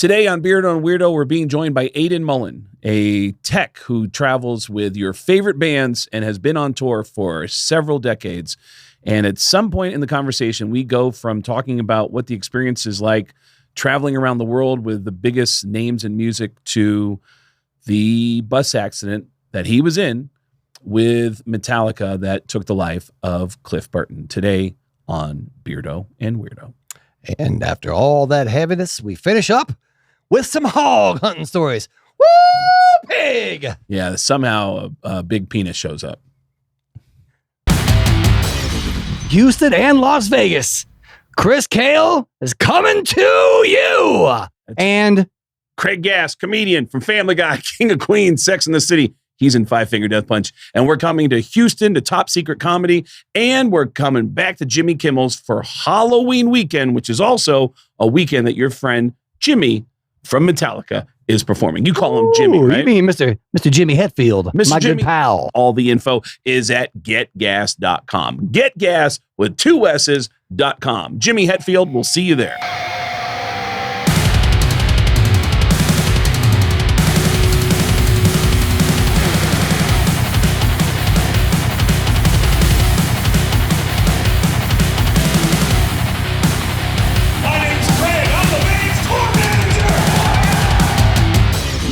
Today on Beardo&Weirdo, we're being joined by Aidan Mullen, a tech who travels with your favorite bands and has been on tour for several decades. And at some point in the conversation, we go from talking about what the experience is like traveling around the world with the biggest names in music to the bus accident that he was in with Metallica that took the life of Cliff Burton. Today on Beardo&Weirdo. And after all that heaviness, we finish up with some hog hunting stories. Woo, pig! Yeah, somehow a big penis shows up. Houston and Las Vegas. Chris Cale is coming to you. And Craig Gass, comedian from Family Guy, King of Queens, Sex and the City. He's in Five Finger Death Punch. And we're coming to Houston to Top Secret Comedy. And we're coming back to Jimmy Kimmel's for Halloween weekend, which is also a weekend that your friend Jimmy from Metallica is performing. You call him Jimmy, right? You mean Mr. Jimmy Hetfield, my Jimmy, good pal. All the info is at getgas.com. Getgas with 2 S's.com. Jimmy Hetfield, we'll see you there.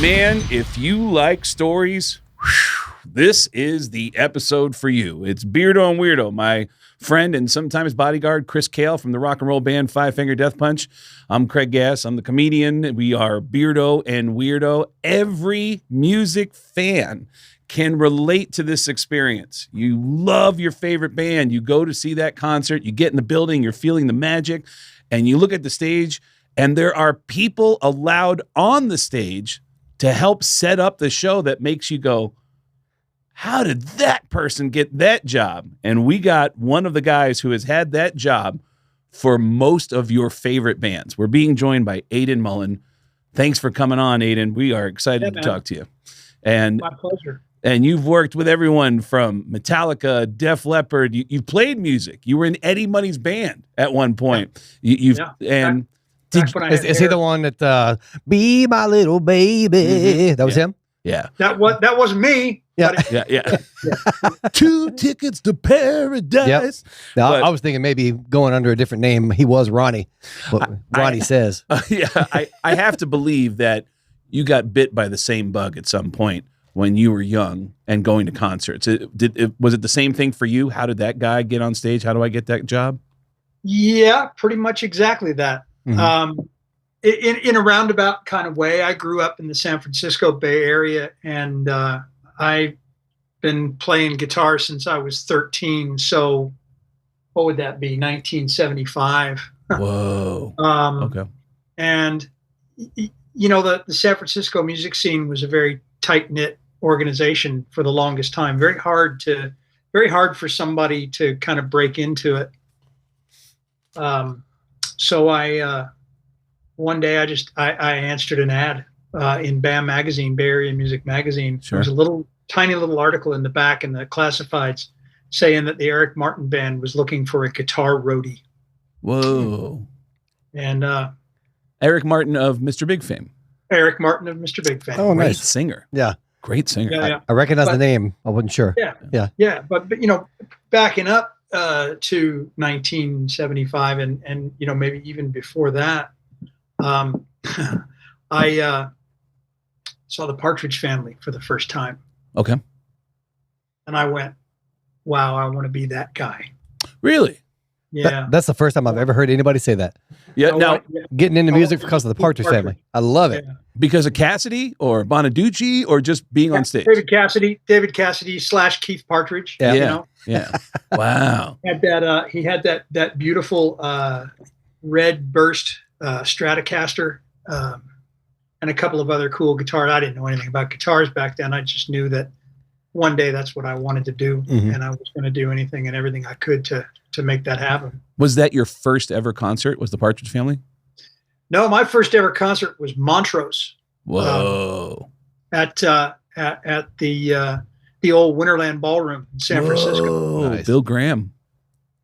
Man, if you like stories, this is the episode for you. It's Beardo&Weirdo, my friend and sometimes bodyguard, Chris Cale from the rock and roll band Five Finger Death Punch. I'm Craig Gass. I'm the comedian. We are Beardo&Weirdo. Every music fan can relate to this experience. You love your favorite band. You go to see that concert. You get in the building. You're feeling the magic. And you look at the stage, and there are people allowed on the stage to help set up the show that makes you go, how did that person get that job? And we got one of the guys who has had that job for most of your favorite bands. We're being joined by Aidan Mullen. Thanks for coming on, Aiden. We are excited to talk to you. And my pleasure. And you've worked with everyone from Metallica, Def Leppard. You've played music. You were in Eddie Money's band at one point. And is he the one that be my little baby? Mm-hmm. That was him? Yeah. That wasn't me. Yeah. Yeah. 2 tickets to paradise. Yep. Now, I was thinking maybe going under a different name. He was Ronnie. What Ronnie says. I have to believe that you got bit by the same bug at some point when you were young and going to concerts. Was it the same thing for you? How did that guy get on stage? How do I get that job? Yeah, pretty much exactly that. Mm-hmm. In a roundabout kind of way, I grew up in the San Francisco Bay Area, and I've been playing guitar since I was 13. So what would that be? 1975. Whoa. Okay. And you know, the San Francisco music scene was a very tight-knit organization for the longest time. Very hard for somebody to kind of break into it. So one day I answered an ad in BAM magazine, Bay Area Music Magazine. Sure. There was a tiny little article in the back in the classifieds saying that the Eric Martin Band was looking for a guitar roadie. Whoa. And Eric Martin of Mr. Big fame. Eric Martin of Mr. Big fame. Oh, Great nice singer. Yeah. Great singer. Yeah. I recognize the name. I wasn't sure. Yeah. But you know, backing up to 1975 and you know, maybe even before that, I saw the Partridge Family for the first time. Okay. And I went, wow, I want to be that guy. Really? Yeah. That's the first time I've ever heard anybody say that. Yeah. Now, getting into music because of the Partridge Family. I love it. Yeah. Because of Cassidy or Bonaducci or just being on stage? David Cassidy / Keith Partridge. Yeah. You know? Yeah. Wow. He had that beautiful red burst Stratocaster and a couple of other cool guitars. I didn't know anything about guitars back then. I just knew that one day that's what I wanted to do. Mm-hmm. And I was going to do anything and everything I could to make that happen. Was that your first ever concert? Was the Partridge Family? No, my first ever concert was Montrose. Whoa. At the old Winterland Ballroom in San Francisco. Nice. Bill Graham.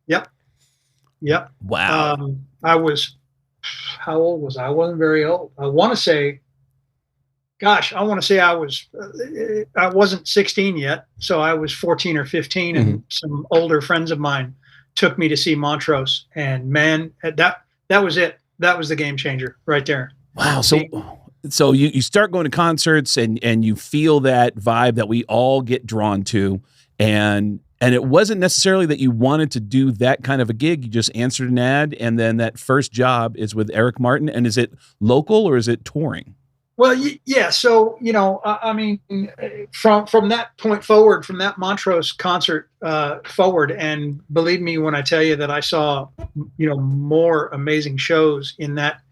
Yep. Wow. I was how old was I? I wasn't very old. I want to say I wasn't 16 yet. So I was 14 or 15 and some older friends of mine took me to see Montrose, and man, that was it. That was the game changer right there. Wow. So you start going to concerts and you feel that vibe that we all get drawn to, and it wasn't necessarily that you wanted to do that kind of a gig. You just answered an ad, and then that first job is with Eric Martin. And is it local or is it touring? Well, yeah. So, I mean, from that point forward, from that Montrose concert forward, and believe me when I tell you that I saw, more amazing shows in that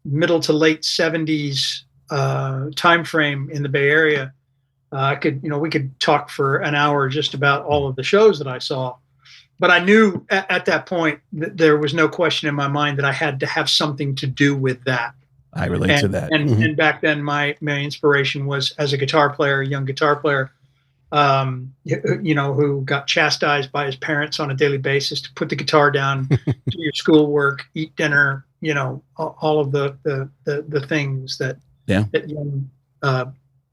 middle to late 70s time frame in the Bay Area. We could talk for an hour just about all of the shows that I saw. But I knew at that point that there was no question in my mind that I had to have something to do with that. I relate to that. And back then, my inspiration was as a guitar player, a young guitar player, who got chastised by his parents on a daily basis to put the guitar down, do your schoolwork, eat dinner, all of the things that young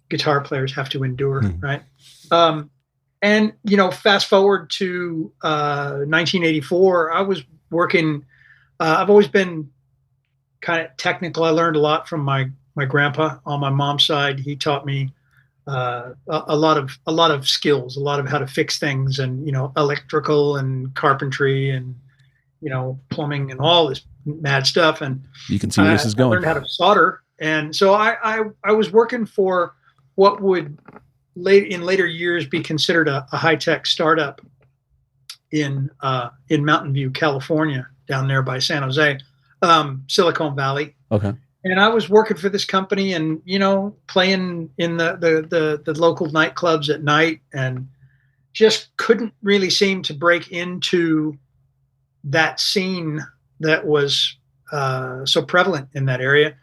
guitar players have to endure, right? And fast forward to 1984, I was working. I've always been kind of technical. I learned a lot from my grandpa on my mom's side. He taught me a lot of skills, a lot of how to fix things, and electrical and carpentry and plumbing and all this mad stuff. And you can see where this is going. I learned how to solder, and so I was working for what would in later years be considered a high-tech startup in Mountain View, California, down there by San Jose. Silicon Valley. Okay. And I was working for this company and, playing in the local nightclubs at night, and just couldn't really seem to break into that scene that was so prevalent in that area.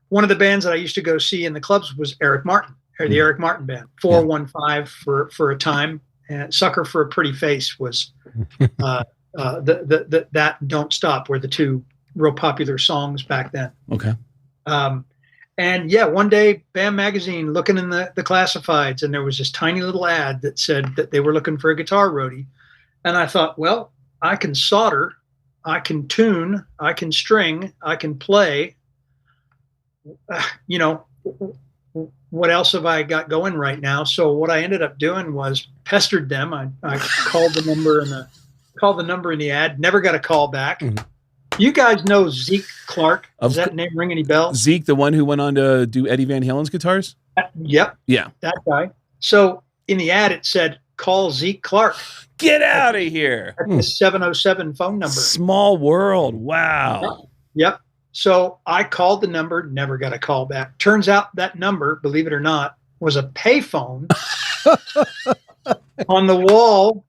One of the bands that I used to go see in the clubs was Eric Martin, or the Eric Martin Band, 415 for a time, and Sucker for a Pretty Face was that Don't Stop were the two real popular songs back then. Okay. And yeah, one day, BAM Magazine, looking in the classifieds, and there was this tiny little ad that said that they were looking for a guitar roadie. And I thought, well, I can solder, I can tune, I can string, I can play. What else have I got going right now? So what I ended up doing was pestered them. I called the number in the ad, never got a call back. You guys know Zeke Clark. Does that name ring any bells? Zeke, the one who went on to do Eddie Van Halen's guitars? Yep. Yeah. That guy. So in the ad, it said, call Zeke Clark. Get out of here. That's the 707 phone number. Small world. Wow. Yep. So I called the number, never got a call back. Turns out that number, believe it or not, was a payphone on the wall.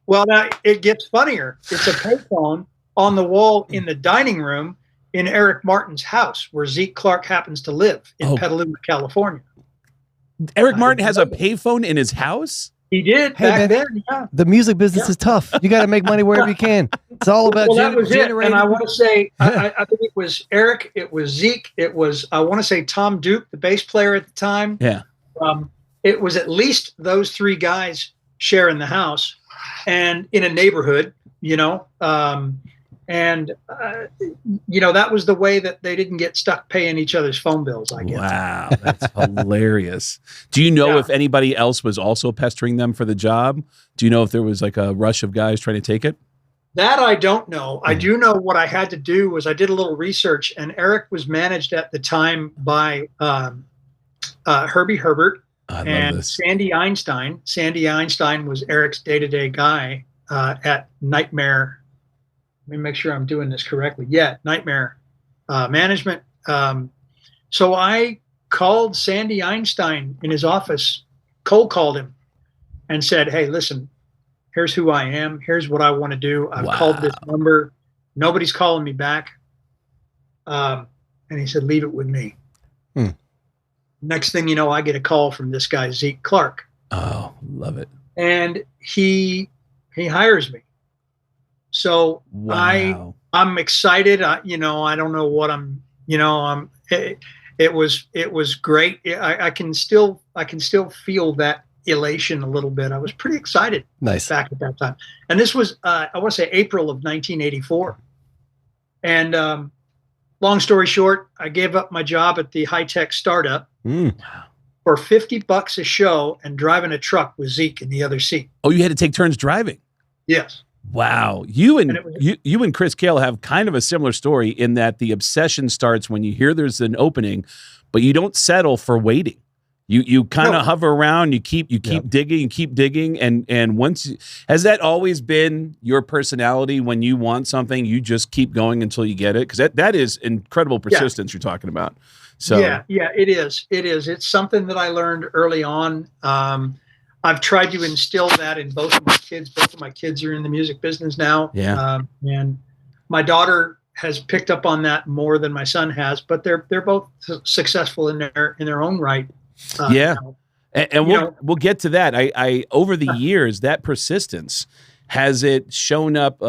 Well, now it gets funnier. It's a payphone on the wall in the dining room in Eric Martin's house, where Zeke Clark happens to live in Petaluma, California. Eric Martin has a payphone in his house? He did back then, yeah. The music business is tough. You got to make money wherever you can. It's all about that was generating. And I want to say, I think it was Eric, it was Zeke, it was, I want to say Tom Duke, the bass player at the time. Yeah. It was at least those three guys sharing the house and in a neighborhood, that was the way that they didn't get stuck paying each other's phone bills, I guess. Wow, that's hilarious. Do you know if anybody else was also pestering them for the job? Do you know if there was like a rush of guys trying to take it? That I don't know. I do know what I had to do was I did a little research, and Eric was managed at the time by Herbie Herbert and Sandy Einstein. Sandy Einstein was Eric's day-to-day guy at Nightmare. Let me make sure I'm doing this correctly. Yeah, Nightmare Management. So I called Sandy Einstein in his office, cold called him, and said, hey, listen, here's who I am. Here's what I want to do. I've called this number. Nobody's calling me back. And he said, leave it with me. Next thing you know, I get a call from this guy, Zeke Clark. Oh, love it. And he hires me. So I'm excited. I don't know what it was great. I can still feel that elation a little bit. I was pretty excited. Nice. Back at that time. And this was, I want to say April of 1984. And long story short, I gave up my job at the high-tech startup for $50 a show and driving a truck with Zeke in the other seat. Oh, you had to take turns driving? Yes. Wow. You and Chris Cale have kind of a similar story in that the obsession starts when you hear there's an opening, but you don't settle for waiting. You kind of hover around, you keep digging, and once has that always been your personality? When you want something, you just keep going until you get it, because that is incredible persistence you're talking about. So yeah, it is. It's something that I learned early on. I've tried to instill that in both of my kids. Both of my kids are in the music business now. Yeah. And my daughter has picked up on that more than my son has, but they're both successful in their own right. And we'll get to that. I over the years, that persistence, has it shown up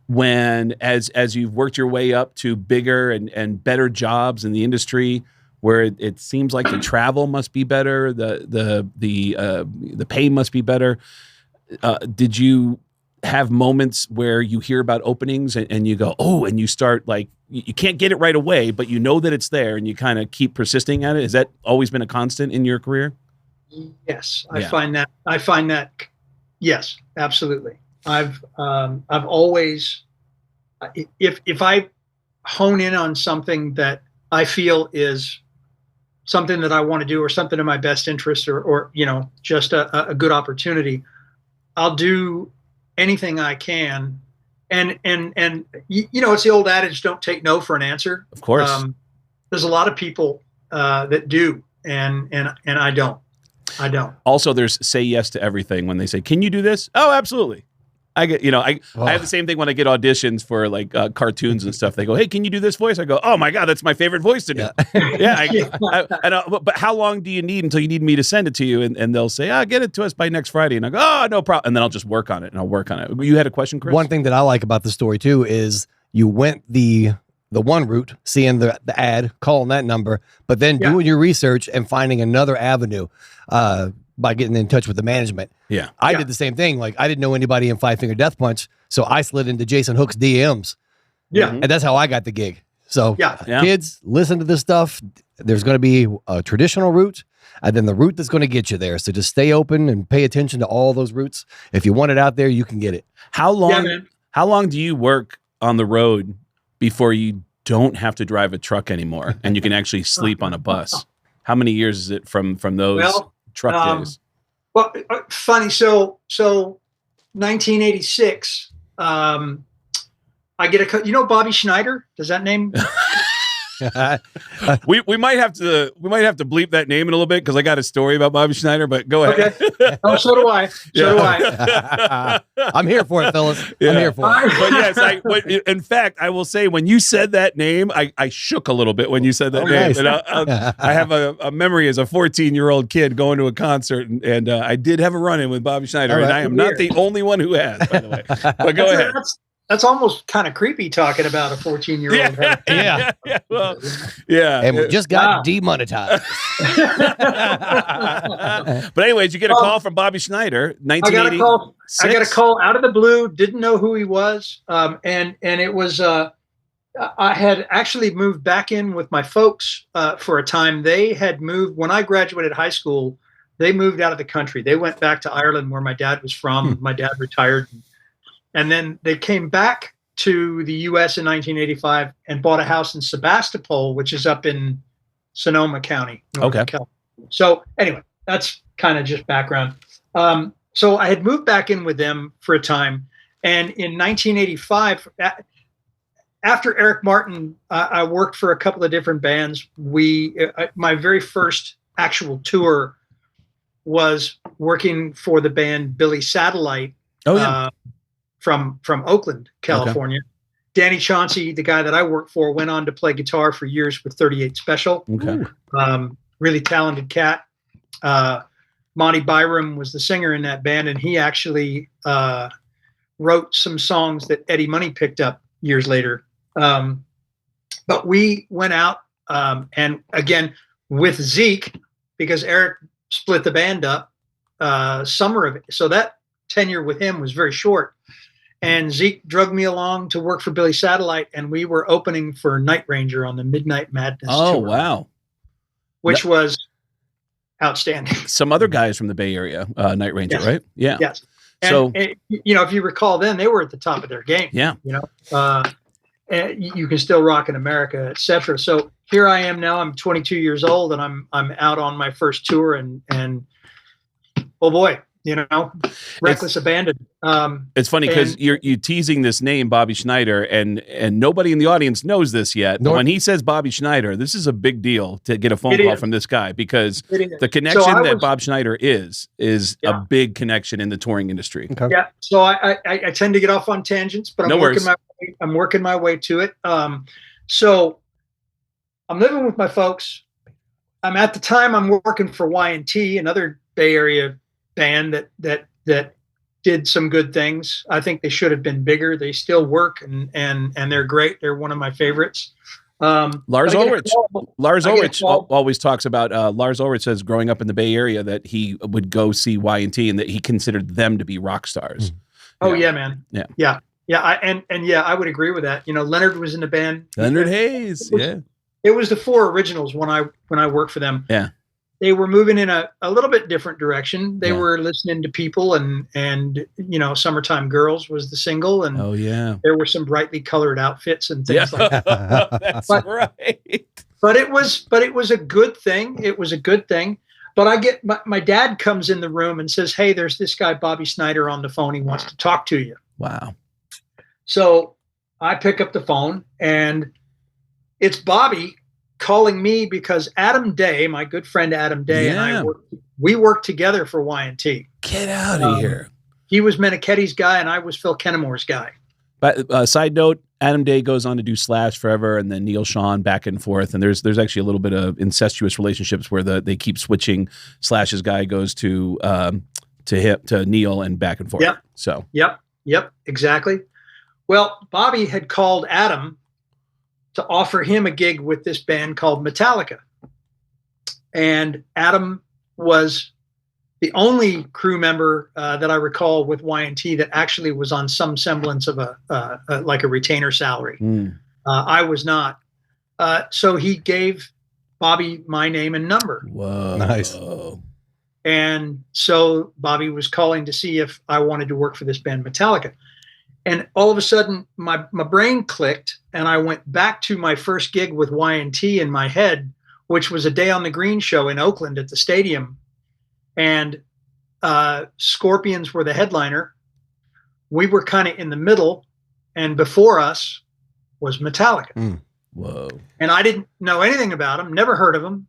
when as you've worked your way up to bigger and better jobs in the industry, where it seems like the travel must be better, the pay must be better. Did you have moments where you hear about openings and you go, oh, and you start, like, you can't get it right away, but you know that it's there and you kind of keep persisting at it? Has that always been a constant in your career? Yes. I find that. Yes, absolutely. I've always, if I hone in on something that I feel is something that I want to do, or something in my best interest, or just a good opportunity, I'll do anything I can. And it's the old adage, don't take no for an answer. Of course. There's a lot of people that do, and I don't. Also, there's say yes to everything. When they say, can you do this? Oh, absolutely. I get, I have the same thing when I get auditions for like cartoons and stuff. They go, hey, can you do this voice? I go, oh my God, that's my favorite voice to do. But how long do you need until you need me to send it to you? And they'll say, get it to us by next Friday. And I go, oh, no problem. And then I'll just work on it, You had a question, Chris? One thing that I like about the story too is you went the one route, seeing the ad, calling that number, but then doing your research and finding another avenue by getting in touch with the management. Yeah. I did the same thing. Like, I didn't know anybody in Five Finger Death Punch, so I slid into Jason Hook's DMs. Yeah. And that's how I got the gig. So Yeah. kids, listen to this stuff. There's going to be a traditional route, and then the route that's going to get you there. So just stay open and pay attention to all those routes. If you want it out there, you can get it. How long do you work on the road before you don't have to drive a truck anymore and you can actually sleep on a bus? How many years is it from those truck days? Well, funny. So 1986, I get Bobby Schneider. Does that name? we might have to bleep that name in a little bit, because I got a story about Bobby Schneider, but go ahead. Okay. Oh, so do I. Do I. I'm here for it, fellas. Yeah. I'm here for it. But yes, in fact, I will say, when you said that name, I shook a little bit when you said that name. Nice. And I have a memory as a 14-year-old kid going to a concert, and I did have a run-in with Bobby Schneider, and I am not the only one who has, by the way. But go ahead. That's almost kind of creepy, talking about a 14-year-old. Yeah. Well, yeah. And we just got demonetized. But anyways, you get a call from Bobby Schneider, 1986. I got a call out of the blue. Didn't know who he was. And it was, I had actually moved back in with my folks for a time. They had moved when I graduated high school. They moved out of the country. They went back to Ireland, where my dad was from. My dad retired. And then they came back to the U.S. in 1985 and bought a house in Sebastopol, which is up in Sonoma County. Okay. California. So anyway, that's kind of just background. So I had moved back in with them for a time. And in 1985, after Eric Martin, I worked for a couple of different bands. My very first actual tour was working for the band Billy Satellite. Oh, yeah. From Oakland, California. Okay. Danny Chauncey, the guy that I worked for, went on to play guitar for years with 38 Special. Okay. Really talented cat. Monty Byram was the singer in that band, and he actually wrote some songs that Eddie Money picked up years later. But we went out, and again with Zeke, because Eric split the band up summer of it. So that tenure with him was very short. And Zeke drugged me along to work for Billy Satellite, and we were opening for Night Ranger on the Midnight Madness Oh, tour, wow. which was outstanding. Some other guys from the Bay Area, Night Ranger, Yes. right? Yeah. Yes. And, So- and, you know, if you recall, then they were at the top of their game. Yeah. You know, and you can still rock in America, etc. So here I am now. I'm 22 years old, and I'm out on my first tour, and oh boy, you know, reckless abandon. It's funny because you're teasing this name, Bobby Schneider, and nobody in the audience knows this yet. But when he says Bobby Schneider, this is a big deal to get a phone call from this guy, because the connection that Bob Schneider is a big connection in the touring industry. Okay. Yeah. So I tend to get off on tangents, but I'm working my way to it. So I'm living with my folks. At the time I'm working for Y&T, another Bay Area band that did some good things. I think they should have been bigger. They still work, and they're great. They're one of my favorites. Lars Ulrich always talks about Lars Ulrich says growing up in the Bay Area that he would go see Y&T and that he considered them to be rock stars. Oh yeah, man. Yeah. I would agree with that. You know, Leonard was in the band. Leonard Hayes. It was the Four Originals when I worked for them. Yeah. They were moving in a little bit different direction. They were listening to people, and you know, Summertime Girls was the single, and there were some brightly colored outfits and things like that. That's right. But it was a good thing. It was a good thing. But I get my dad comes in the room and says, "Hey, there's this guy Bobby Schneider on the phone. He wants to talk to you." Wow. So I pick up the phone, and it's Bobby calling me because Adam Day, my good friend Adam Day, and I worked together for Y&T. Get out of here. He was Meniketti's guy, and I was Phil Kennemore's guy. But side note, Adam Day goes on to do Slash forever, and then Neil Sean back and forth. And there's actually a little bit of incestuous relationships where they keep switching. Slash's guy goes to Neil and back and forth. Yep. So Yep, exactly. Well, Bobby had called Adam to offer him a gig with this band called Metallica. And Adam was the only crew member that I recall with Y&T that actually was on some semblance of like a retainer salary. I was not. So he gave Bobby my name and number. Whoa. Nice. And so Bobby was calling to see if I wanted to work for this band Metallica. And all of a sudden, my brain clicked, and I went back to my first gig with Y&T in my head, which was a Day on the Green show in Oakland at the stadium. And Scorpions were the headliner. We were kind of in the middle, and before us was Metallica. Whoa. And I didn't know anything about them, never heard of them,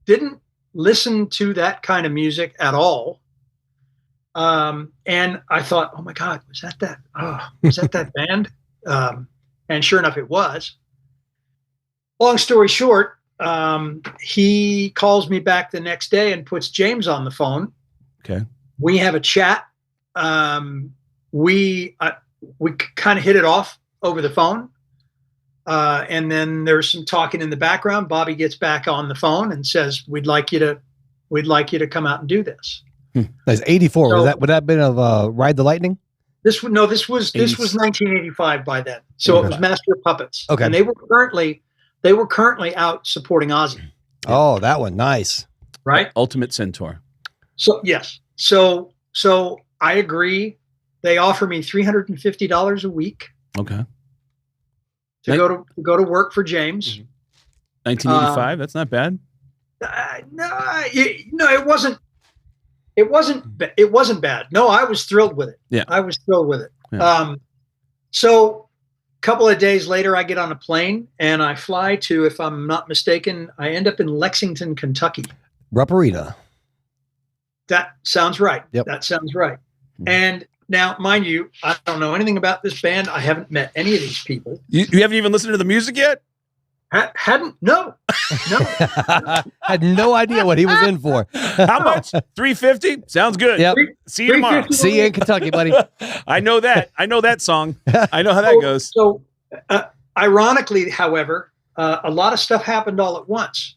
didn't listen to that kind of music at all. And I thought, oh my God, was that band? And sure enough, it was. Long story short, he calls me back the next day and puts James on the phone. Okay. We have a chat. We kind of hit it off over the phone. And then there's some talking in the background. Bobby gets back on the phone and says, we'd like you to come out and do this. That's 84. So, would that have been of Ride the Lightning? This was 1985 by then. So it was Master of Puppets. Okay. And they were currently out supporting Ozzy. Oh, that one. Nice. Right? Ultimate Centaur. So yes. So I agree. They offer me $350 a week. Okay. To go to work for James. 1985. That's not bad. No, it wasn't. It wasn't bad. No, I was thrilled with it. Yeah, I was thrilled with it. Yeah. So a couple of days later, I get on a plane and I fly to, if I'm not mistaken, I end up in Lexington, Kentucky. Rupp-Arena. That sounds right. Yep. That sounds right. And now, mind you, I don't know anything about this band. I haven't met any of these people. You haven't even listened to the music yet? No. Had no idea what he was in for. How much? $350? Sounds good. Yep. See you tomorrow. See you in Kentucky, buddy. I know that. I know that song. I know how that goes. Ironically, however, a lot of stuff happened all at once.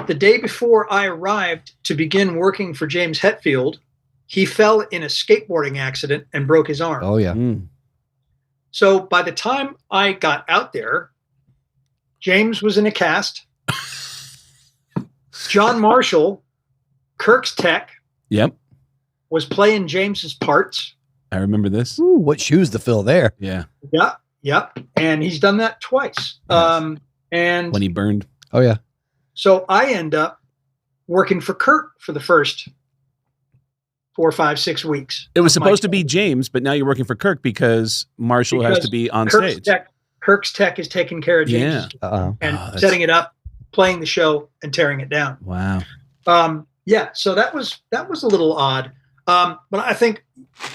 The day before I arrived to begin working for James Hetfield, he fell in a skateboarding accident and broke his arm. Oh, yeah. So by the time I got out there, James was in a cast. John Marshall, Kirk's tech, was playing James's parts. I remember this. Ooh, what shoes to fill there. Yeah. Yep. And he's done that twice. Nice. And when he burned. Oh, yeah. So I end up working for Kirk for the first 4, 5, 6 weeks. It was supposed to be James, but now you're working for Kirk because Marshall has to be on stage. Kirk's tech is taking care of James and setting it up, playing the show, and tearing it down. Wow. So that was a little odd. But I think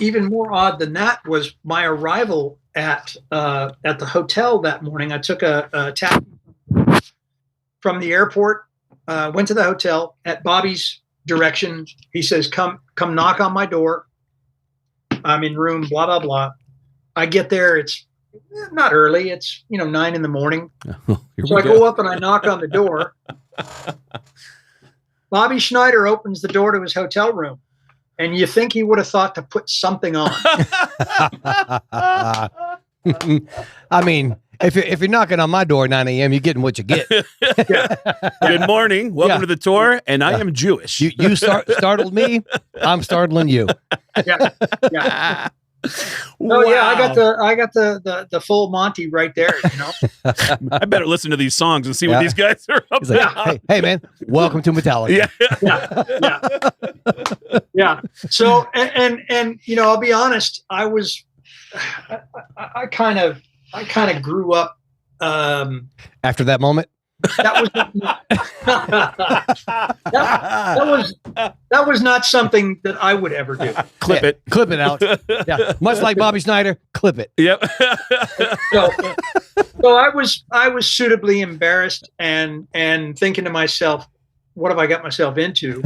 even more odd than that was my arrival at the hotel that morning. I took a taxi from the airport, went to the hotel at Bobby's direction. He says, come knock on my door. I'm in room, blah, blah, blah. I get there. It's not early. It's, 9 in the morning. So I go up and I knock on the door. Bobby Schneider opens the door to his hotel room. And you think he would have thought to put something on. I mean, if you're knocking on my door at 9 a.m., you're getting what you get. Good morning. Welcome to the tour. And I am Jewish. You startled me. I'm startling you. Yeah. Wow. Oh yeah, I got the full Monty right there. I better listen to these songs and see what these guys are up to. Like, hey man, welcome to Metallica. Yeah. So and I'll be honest, I kind of grew up after that moment. That was not something that I would ever do. Clip it, Alex. Yeah, much like Bobby Schneider, clip it. Yep. So I was suitably embarrassed and thinking to myself, what have I got myself into?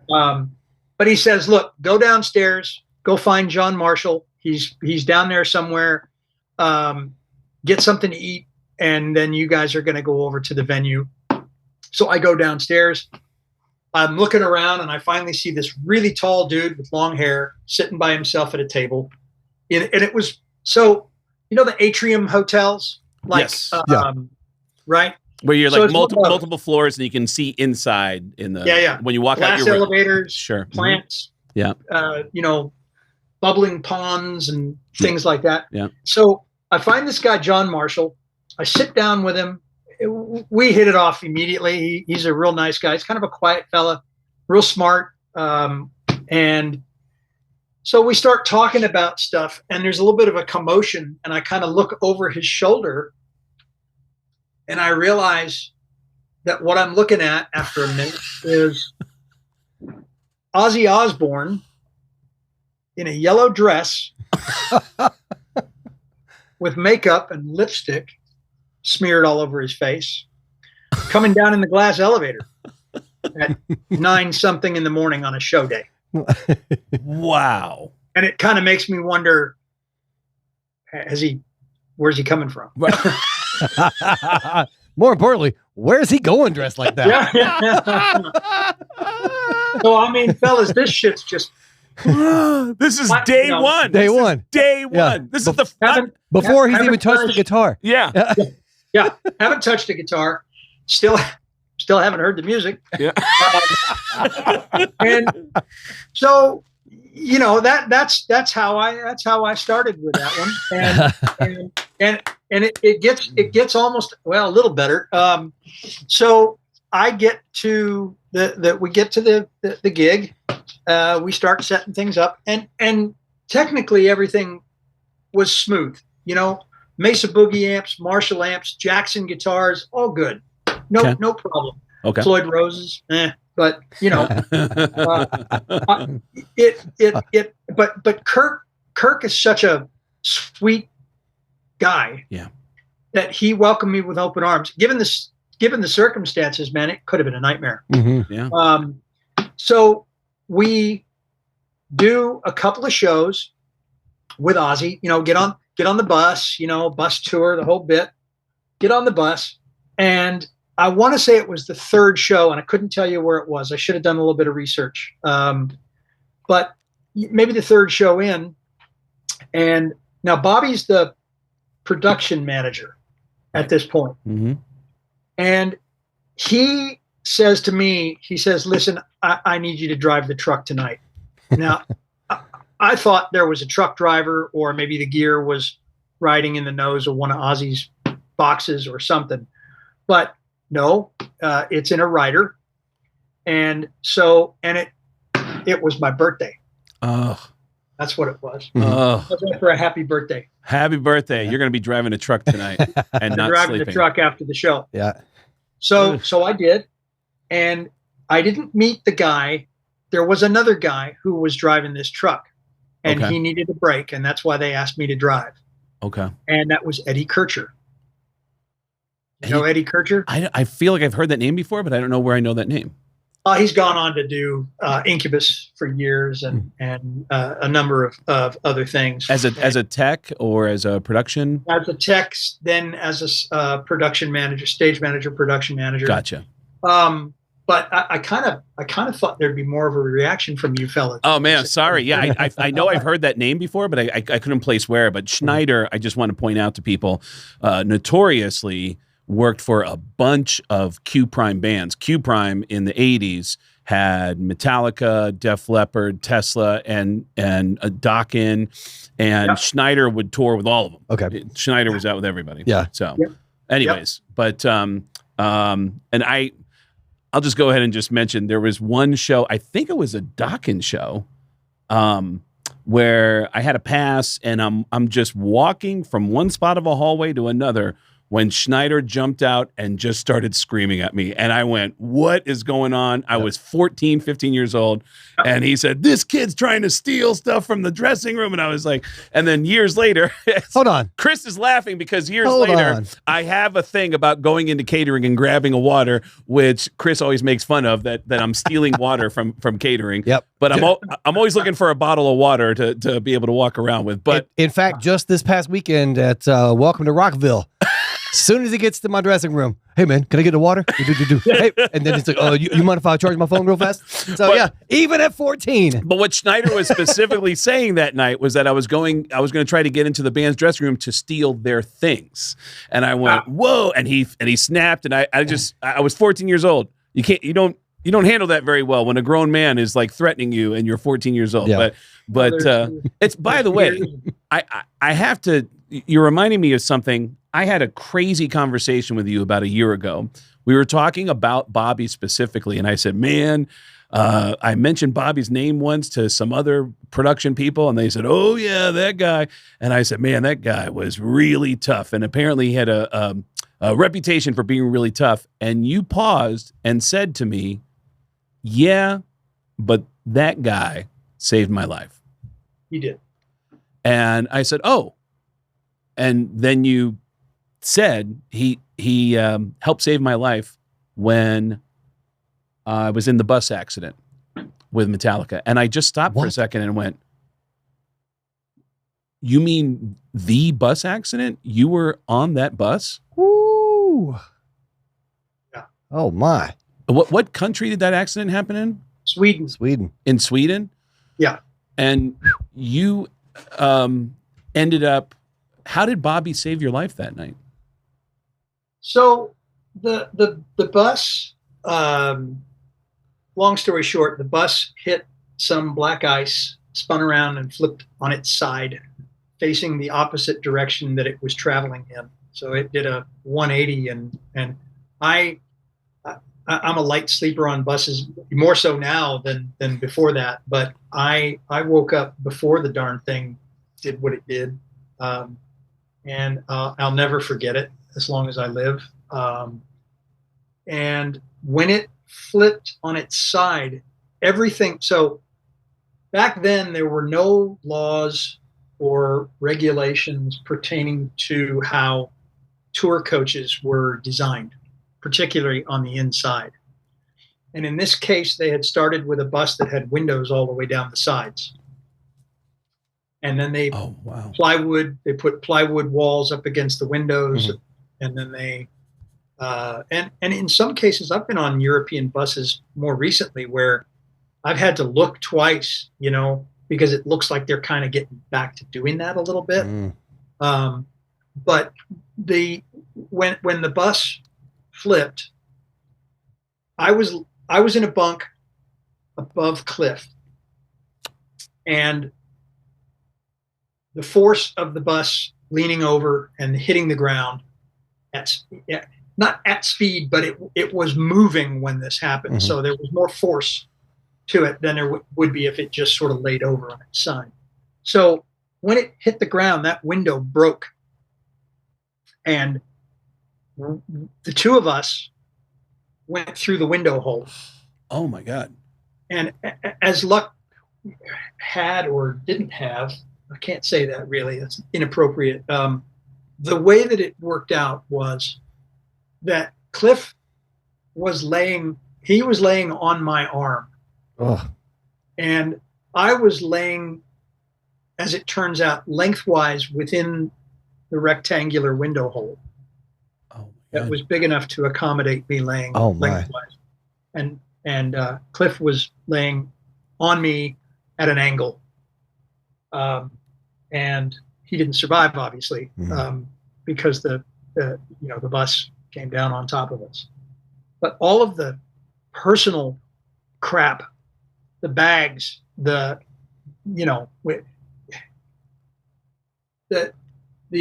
But he says, look, go downstairs, go find John Marshall. He's down there somewhere. Get something to eat. And then you guys are going to go over to the venue. So I go downstairs. I'm looking around and I finally see this really tall dude with long hair sitting by himself at a table. And it was, so, the atrium hotels? Yes. Right? Where you're like multiple floors and you can see inside in the, when you walk glass out your elevators, sure. Plants, bubbling ponds and things like that. Yeah. So I find this guy, John Marshall. I sit down with him. We hit it off immediately. He's a real nice guy. He's kind of a quiet fella, real smart. And so we start talking about stuff and there's a little bit of a commotion and I kind of look over his shoulder and I realize that what I'm looking at after a minute is Ozzy Osbourne in a yellow dress with makeup and lipstick smeared all over his face, coming down in the glass elevator at 9 something in the morning on a show day. Wow. And it kind of makes me wonder, where's he coming from? More importantly, where's he going dressed like that? So, I mean, fellas, this shit's just... This is day one. Day one. This is the fun. Before he's even touched the guitar. Yeah. Haven't touched the guitar. Still haven't heard the music. Yeah. And so, that's how I started with that one. And it gets almost, well, a little better. So I get to we get to the gig. We start setting things up and technically everything was smooth, Mesa Boogie amps, Marshall amps, Jackson guitars, all good. No problem. Okay. Floyd Roses, but but Kirk is such a sweet guy. Yeah. That he welcomed me with open arms. Given the circumstances, man, it could have been a nightmare. Mm-hmm. Yeah. So we do a couple of shows with Ozzy, get on the bus, bus tour, the whole bit, get on the bus. And I want to say it was the third show, and I couldn't tell you where it was. I should have done a little bit of research. But maybe the third show in. And now Bobby's the production manager at this point. Mm-hmm. And he says to me, listen, I need you to drive the truck tonight. Now, I thought there was a truck driver, or maybe the gear was riding in the nose of one of Ozzy's boxes or something. But no, it's in a rider. And it was my birthday. Oh. That's what it was. Oh. I was for a happy birthday. Happy birthday. You're going to be driving a truck tonight and not driving sleeping. the truck after the show. Yeah. So I did. And I didn't meet the guy. There was another guy who was driving this truck, and he needed a break. And that's why they asked me to drive. Okay. And that was Eddie Kircher. You know Eddie Kircher? I feel like I've heard that name before, but I don't know where I know that name. He's gone on to do Incubus for years and a number of other things. As a tech or as a production? As a tech, then as a production manager, stage manager, production manager. Gotcha. But I kind of thought there'd be more of a reaction from you fellas. Oh man, sorry. Yeah, I know I've heard that name before, but I couldn't place where. But Schneider, I just want to point out to people, notoriously worked for a bunch of Q Prime bands. Q Prime in the 80s had Metallica, Def Leppard, Tesla, and Dokken, and Schneider would tour with all of them. Okay. Schneider was out with everybody. Yeah. So anyways, but and I'll just go ahead and just mention there was one show, I think it was a Dokken show, where I had a pass and I'm just walking from one spot of a hallway to another when Schneider jumped out and just started screaming at me. And I went, what is going on? I was 14, 15 years old. And he said, this kid's trying to steal stuff from the dressing room. And I was like, and then years later, hold on. Chris is laughing because years later, I have a thing about going into catering and grabbing a water, which Chris always makes fun of, that I'm stealing water from catering. Yep. But I'm always looking for a bottle of water to be able to walk around with. But in fact, just this past weekend at Welcome to Rockville, as soon as he gets to my dressing room, hey man, can I get the water? Hey, and then he's like, oh, you mind if I charge my phone real fast? So even at 14. But what Schneider was specifically saying that night was that I was going to try to get into the band's dressing room to steal their things. And I went, whoa, and he snapped, and I was 14 years old. You don't handle that very well when a grown man is like threatening you and you're 14 years old. Yeah. But it's, by the way, I have to, you're reminding me of something. I had a crazy conversation with you about a year ago. We were talking about Bobby specifically, and I said, man, I mentioned Bobby's name once to some other production people, and they said, oh, yeah, that guy. And I said, man, that guy was really tough, and apparently he had a reputation for being really tough. And you paused and said to me, yeah, but that guy saved my life. He did. And I said, oh. And then you said he helped save my life when I was in the bus accident with Metallica. And I just stopped for a second and went, you mean the bus accident? You were on that bus? Woo. Yeah. Oh my. What country did that accident happen in? Sweden. In Sweden? Yeah. And you ended up, how did Bobby save your life that night? So the bus, long story short, the bus hit some black ice, spun around and flipped on its side, facing the opposite direction that it was traveling in. So it did a 180, and I'm a light sleeper on buses, more so now than before that. But I woke up before the darn thing did what it did, and I'll never forget it as long as I live. And when it flipped on its side, everything. So back then there were no laws or regulations pertaining to how tour coaches were designed, particularly on the inside. And in this case, they had started with a bus that had windows all the way down the sides. and then they put plywood walls up against the windows, and then they and in some cases, I've been on European buses more recently where I've had to look twice, you know, because it looks like they're kind of getting back to doing that a little bit. But when the bus flipped, I was in a bunk above Cliff, and the force of the bus leaning over and hitting the ground not at speed, but it was moving when this happened. So there was more force to it than there would be if it just sort of laid over on its side. So when it hit the ground, that window broke, and the two of us went through the window hole. Oh my God. And as luck had or didn't have, I can't say that really, that's inappropriate. The way that it worked out was that Cliff was laying on my arm. And I was laying, as it turns out, lengthwise within the rectangular window hole. That was big enough to accommodate me laying lengthwise. And Cliff was laying on me at an angle. And he didn't survive, obviously, because the bus came down on top of us. But all of the personal crap, the bags, the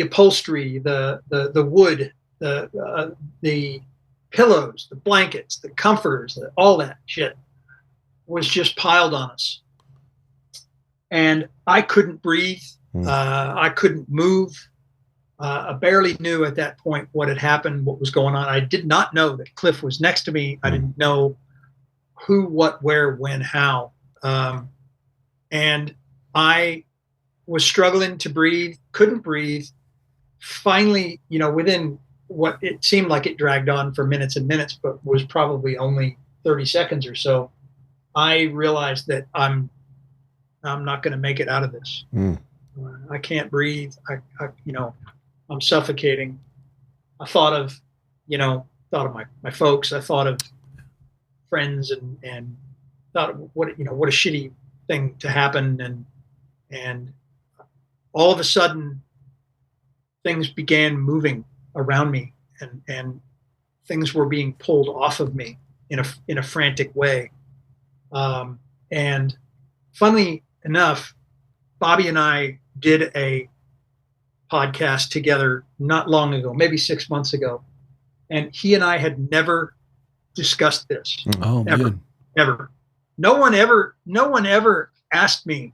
upholstery, the wood, the pillows, the blankets, the comforters, all that shit was just piled on us. And I couldn't breathe. I couldn't move. I barely knew at that point what had happened, what was going on. I did not know that Cliff was next to me. I didn't know who, what, where, when, how. And I was struggling to breathe, couldn't breathe. Finally, within what it seemed like it dragged on for minutes and minutes, but was probably only 30 seconds or so, I realized that I'm not going to make it out of this. I can't breathe. I'm suffocating. I thought of my folks. I thought of friends and thought of what a shitty thing to happen. And all of a sudden things began moving around me and things were being pulled off of me in a frantic way. And funnily enough, Bobby and I did a podcast together not long ago, maybe 6 months ago. And he and I had never discussed this. Ever. No one ever asked me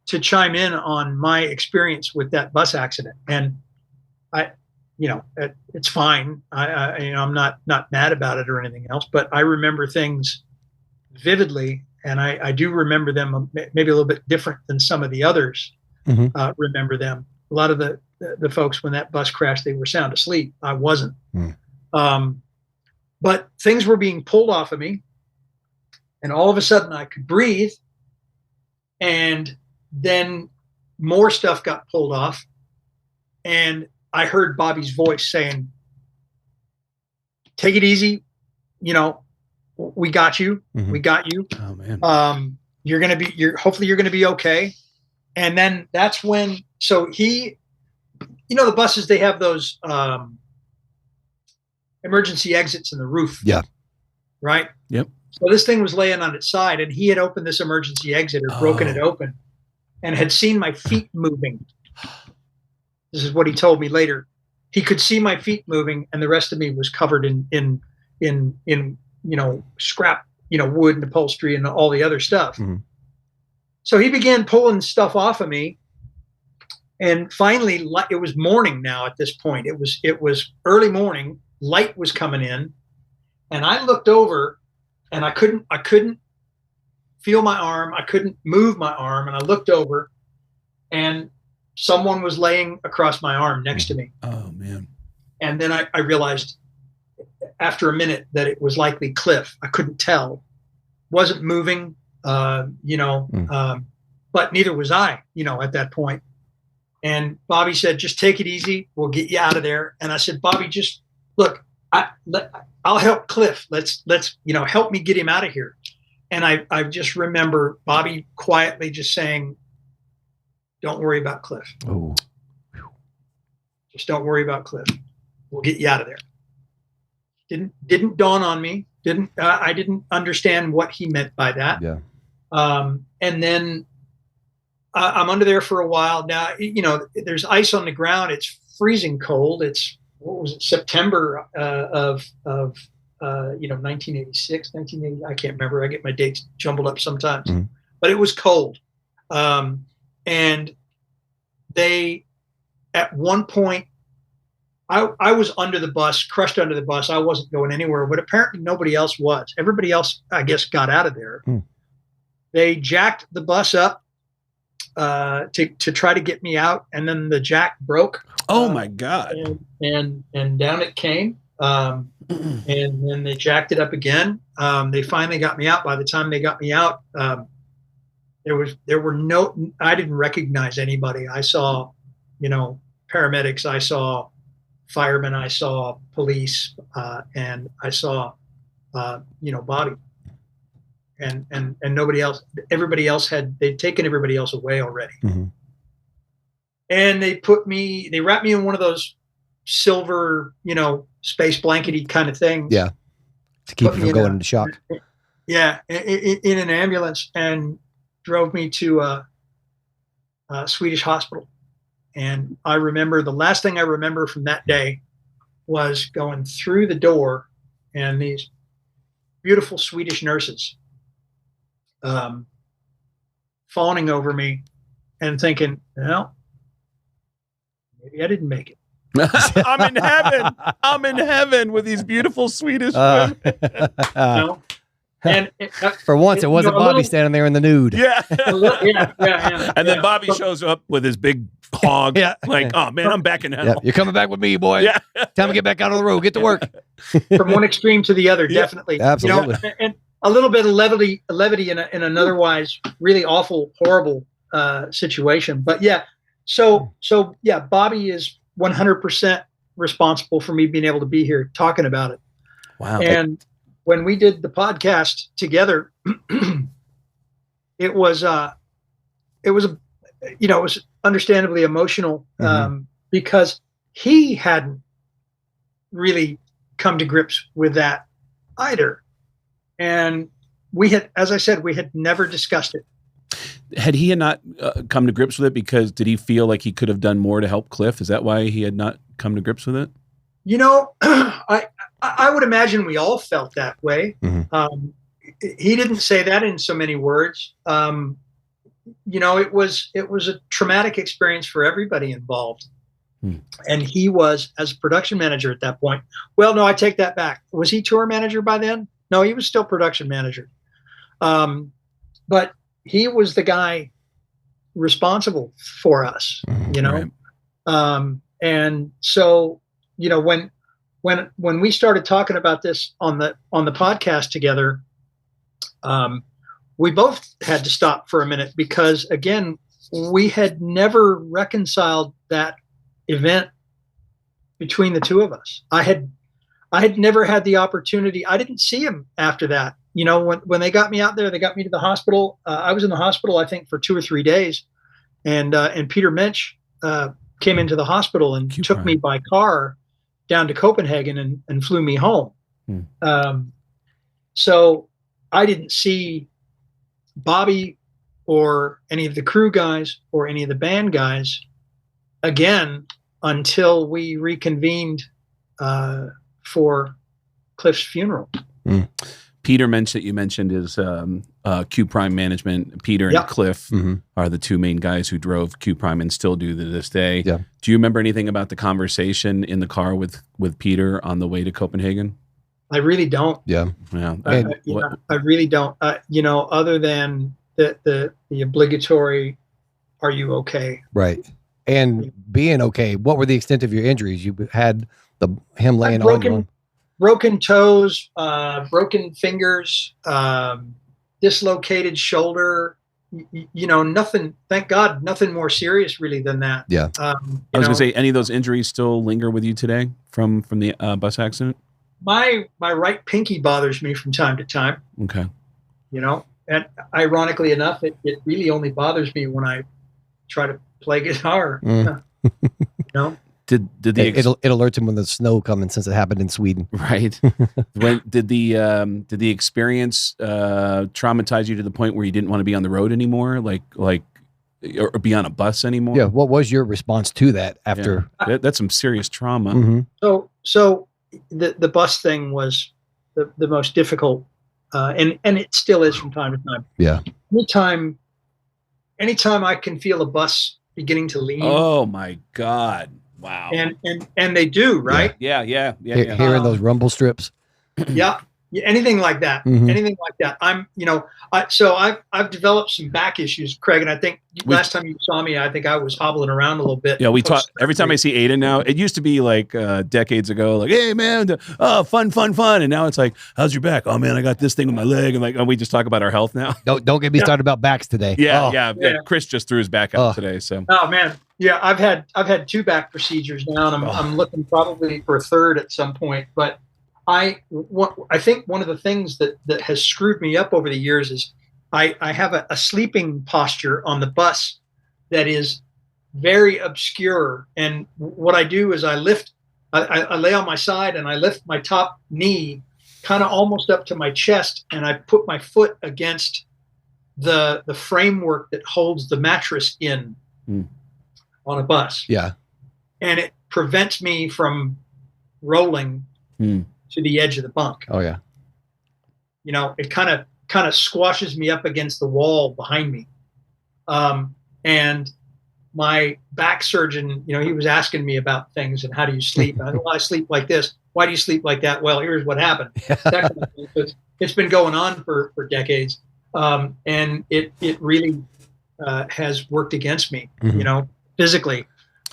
to chime in on my experience with that bus accident. And it's fine. I'm not mad about it or anything else, but I remember things vividly, and I do remember them maybe a little bit different than some of the others remember them. A lot of the folks, when that bus crashed, they were sound asleep. I wasn't. But things were being pulled off of me, and all of a sudden I could breathe, and then more stuff got pulled off, and I heard Bobby's voice saying, "Take it easy, we got you. We got you. Oh man. Hopefully you're gonna be okay." And then that's when, so he, the buses, they have those emergency exits in the roof. Yeah. Right? Yep. So this thing was laying on its side, and he had opened this emergency exit or broken it open and had seen my feet moving. This is what he told me later. He could see my feet moving, and the rest of me was covered in scrap, wood and upholstery and all the other stuff. So he began pulling stuff off of me, and finally, it was morning now. At this point, it was early morning. Light was coming in, and I looked over, and I couldn't feel my arm. I couldn't move my arm, and I looked over, and someone was laying across my arm next to me. Oh man! And then I realized after a minute that it was likely Cliff. I couldn't tell. Wasn't moving. but neither was I, at that point. And Bobby said, just take it easy. We'll get you out of there. And I said, Bobby, just look, I'll help Cliff. Let's help me get him out of here. And I just remember Bobby quietly just saying, don't worry about Cliff. Oh, just don't worry about Cliff. We'll get you out of there. Didn't dawn on me. I didn't understand what he meant by that. yeah. And then I'm under there for a while. Now, there's ice on the ground. It's freezing cold. It's, September of 1986, 1980. I can't remember. I get my dates jumbled up sometimes. Mm-hmm. But it was cold. And they, at one point, I was under the bus, crushed under the bus. I wasn't going anywhere, but apparently nobody else was. Everybody else, I guess, got out of there. They jacked the bus up to try to get me out, and then the jack broke. Oh my God! And down it came, and then they jacked it up again. They finally got me out. By the time they got me out, there were no. I didn't recognize anybody. I saw, paramedics. I saw firemen. I saw police, and I saw, Bobby. And nobody else. Everybody else they'd taken everybody else away already. Mm-hmm. And they wrapped me in one of those silver, space blankety kind of things. Yeah. To keep you from going into shock. Yeah. In an ambulance, and drove me to a Swedish hospital. And I remember, the last thing I remember from that day was going through the door, and these beautiful Swedish nurses fawning over me and thinking, well, maybe I didn't make it. I'm in heaven with these beautiful Swedish women. And for once, it wasn't Bobby standing there in the nude. Yeah. Yeah. And then Bobby shows up with his big hog. Yeah. Like, oh man, I'm back in hell. Yeah. You're coming back with me, boy. Yeah. Time to get back out on the road. Get to work. From one extreme to the other, definitely. Absolutely. And a little bit of levity in an otherwise really awful, horrible situation. But yeah, so yeah, Bobby is 100% responsible for me being able to be here talking about it. Wow. And when we did the podcast together, it was understandably emotional, because he hadn't really come to grips with that either. And we had, as I said, we had never discussed it. Had he not come to grips with it because did he feel like he could have done more to help Cliff? Is that why he had not come to grips with it? I would imagine we all felt that way. Mm-hmm. He didn't say that in so many words. It was a traumatic experience for everybody involved. And he was, as production manager at that point. Well, no, I take that back. Was he tour manager by then? No, he was still production manager. But he was the guy responsible for us, Right. And so, when we started talking about this on the podcast together, we both had to stop for a minute because, again, we had never reconciled that event between the two of us. I had never had the opportunity. I didn't see him after that. When they got me out there, they got me to the hospital. I was in the hospital, I think, for 2 or 3 days, and Peter Minch came into the hospital and took me by car down to Copenhagen and flew me home. So I didn't see Bobby or any of the crew guys or any of the band guys again until we reconvened for Cliff's funeral. Peter mentioned that you mentioned is Q Prime management. Peter and Cliff are the two main guys who drove Q Prime and still do to this day. Yeah. Do you remember anything about the conversation in the car with Peter on the way to Copenhagen? I really don't. Yeah. I really don't. Other than the obligatory, "Are you okay?" Right. And being okay. What were the extent of your injuries? You had him laying on you. Broken toes, broken fingers, dislocated shoulder, nothing, thank God, nothing more serious really than that. Yeah. I was gonna say, any of those injuries still linger with you today from the bus accident? My right pinky bothers me from time to time. Okay. And ironically enough, it really only bothers me when I try to play guitar. Did it alerts him when the snow coming, since it happened in Sweden. Right. When did the experience traumatize you to the point where you didn't want to be on the road anymore, or be on a bus anymore? Yeah. What was your response to that after? Yeah. That's some serious trauma. Mm-hmm. So the bus thing was the most difficult, and it still is from time to time. Yeah. Anytime I can feel a bus beginning to lean. Oh my God. Wow. And they do, right? Yeah. Hearing those rumble strips. Yeah. Anything like that. Mm-hmm. Anything like that. I've developed some back issues, Craig, and I think last time you saw me, I think I was hobbling around a little bit. Yeah, we talk every time I see Aiden now. It used to be like decades ago, like, hey man, fun, and now it's like, how's your back? Oh man, I got this thing with my leg, and we just talk about our health now. Don't get me started about backs today. Yeah. Chris just threw his back out today. So. Oh man, yeah, I've had 2 back procedures now, and I'm looking probably for a third at some point, but. I think one of the things that has screwed me up over the years is I have a sleeping posture on the bus that is very obscure. And what I do is I lay on my side and I lift my top knee kind of almost up to my chest, and I put my foot against the framework that holds the mattress in on a bus. Yeah. And it prevents me from rolling to the edge of the bunk. Oh yeah. It kind of squashes me up against the wall behind me. And my back surgeon, he was asking me about things and how do you sleep? And I go, well, I sleep like this. Why do you sleep like that? Well, here's what happened. That kind of thing. So it's been going on for decades. And it really has worked against me, physically.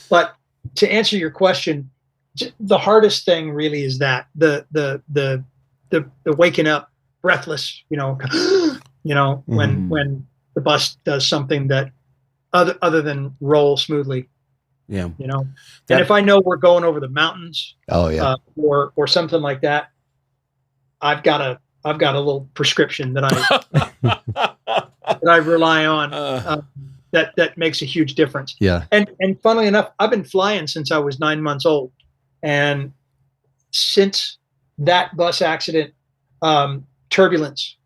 But to answer your question, the hardest thing really is that the waking up breathless, when the bus does something that other than roll smoothly. Yeah. And if I know we're going over the mountains, or something like that, I've got a little prescription that I rely on. That makes a huge difference. Yeah. And funnily enough, I've been flying since I was 9 months old. And since that bus accident, turbulence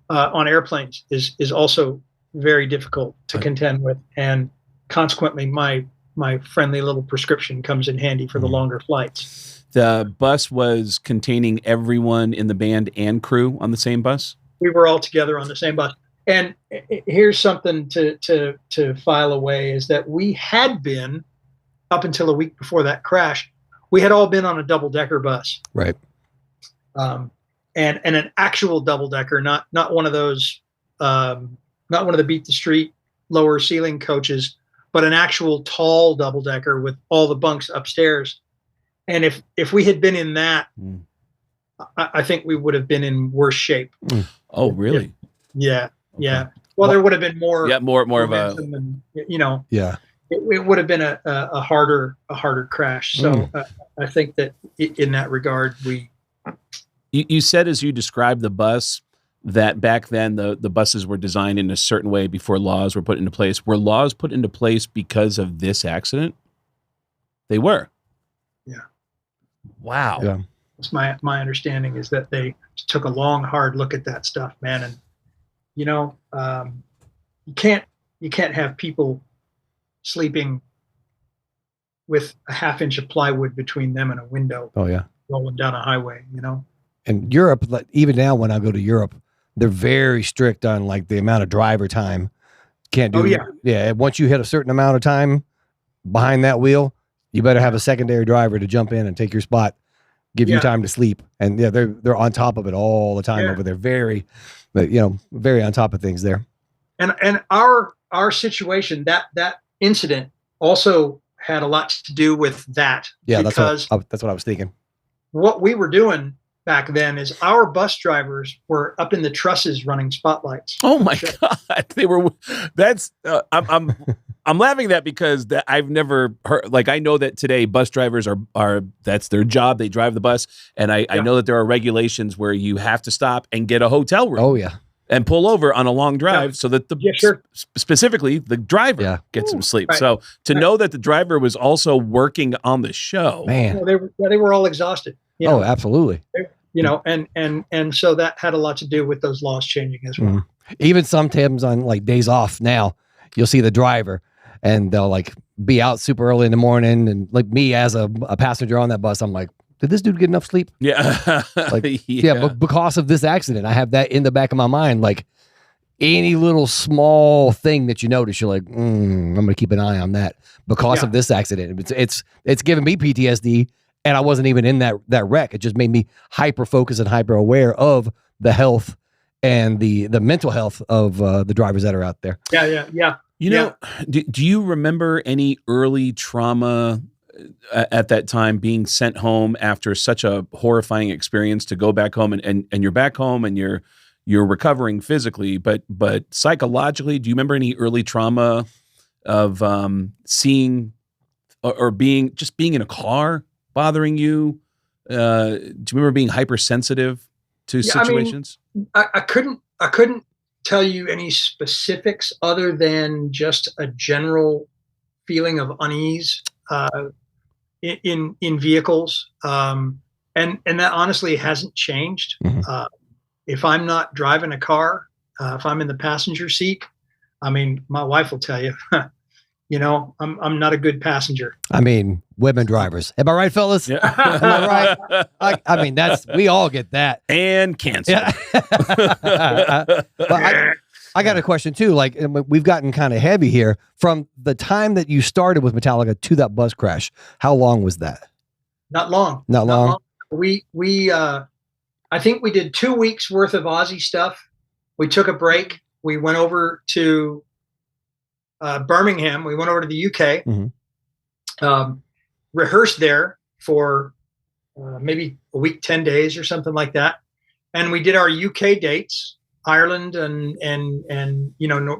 on airplanes is also very difficult to contend with. And consequently, my friendly little prescription comes in handy for the longer flights. The bus was containing everyone in the band and crew on the same bus? We were all together on the same bus. And here's something to file away, is that we had been, up until a week before that crash, we had all been on a double-decker bus. Right. And an actual double-decker, not one of those, not one of the beat the street lower ceiling coaches, but an actual tall double-decker with all the bunks upstairs. And if we had been in that, I think we would have been in worse shape. Oh, really? Yeah. Yeah. Well, there would have been more. Yeah, more of a. And, Yeah. It would have been a harder crash. So I think that in that regard, You said, as you described the bus, that back then the buses were designed in a certain way before laws were put into place. Were laws put into place because of this accident? They were. Yeah. Wow. Yeah. It's my understanding is that they took a long, hard look at that stuff, man. And you can't have people sleeping with a half-inch of plywood between them and a window. Oh yeah. Rolling down a highway, And Europe, even now when I go to Europe, they're very strict on like the amount of driver time. Can't do. Oh yeah. Yeah. Once you hit a certain amount of time behind that wheel, you better have a secondary driver to jump in and take your spot, give you time to sleep. And yeah, they're on top of it all the time over there. Very on top of things there. And our situation, that incident also had a lot to do with that. Yeah, because that's what I was thinking. what we were doing back then is our bus drivers were up in the trusses running spotlights. Oh my God. They were, that's, I'm laughing at that because I've never heard, like, I know that today bus drivers are that's their job. They drive the bus. And I know that there are regulations where you have to stop and get a hotel room. Oh yeah. And pull over on a long drive so that specifically the driver gets some sleep. Right. So to know that the driver was also working on the show, man, they were all exhausted. Oh, absolutely. And so that had a lot to do with those laws changing as well. Even sometimes on like days off now, you'll see the driver and they'll like be out super early in the morning. And like me as a passenger on that bus, I'm like, did this dude get enough sleep? Yeah. But because of this accident, I have that in the back of my mind. Like any little small thing that you notice, you're like, I'm going to keep an eye on that because of this accident. It's given me PTSD, and I wasn't even in that wreck. It just made me hyper focused and hyper aware of the health and the mental health of the drivers that are out there. Yeah. You know, do you remember any early trauma at that time, being sent home after such a horrifying experience, to go back home and you're back home and you're recovering physically, but psychologically, do you remember any early trauma of seeing or being in a car bothering you? Do you remember being hypersensitive to situations? I couldn't tell you any specifics other than just a general feeling of unease in vehicles, and that honestly hasn't changed. If I'm not driving a car, if I'm in the passenger seat, I mean, my wife will tell you, I'm not a good passenger. I mean, women drivers. Am I right, fellas? Yeah. Am I right? I mean, we all get that. And cancer. Yeah. I got a question too. Like, we've gotten kind of heavy here. From the time that you started with Metallica to that bus crash, how long was that? Not long. Not long. We I think we did 2 weeks worth of Ozzy stuff. We took a break. We went over to Birmingham. We went over to the UK, rehearsed there for maybe a week, 10 days or something like that. And we did our UK dates. Ireland and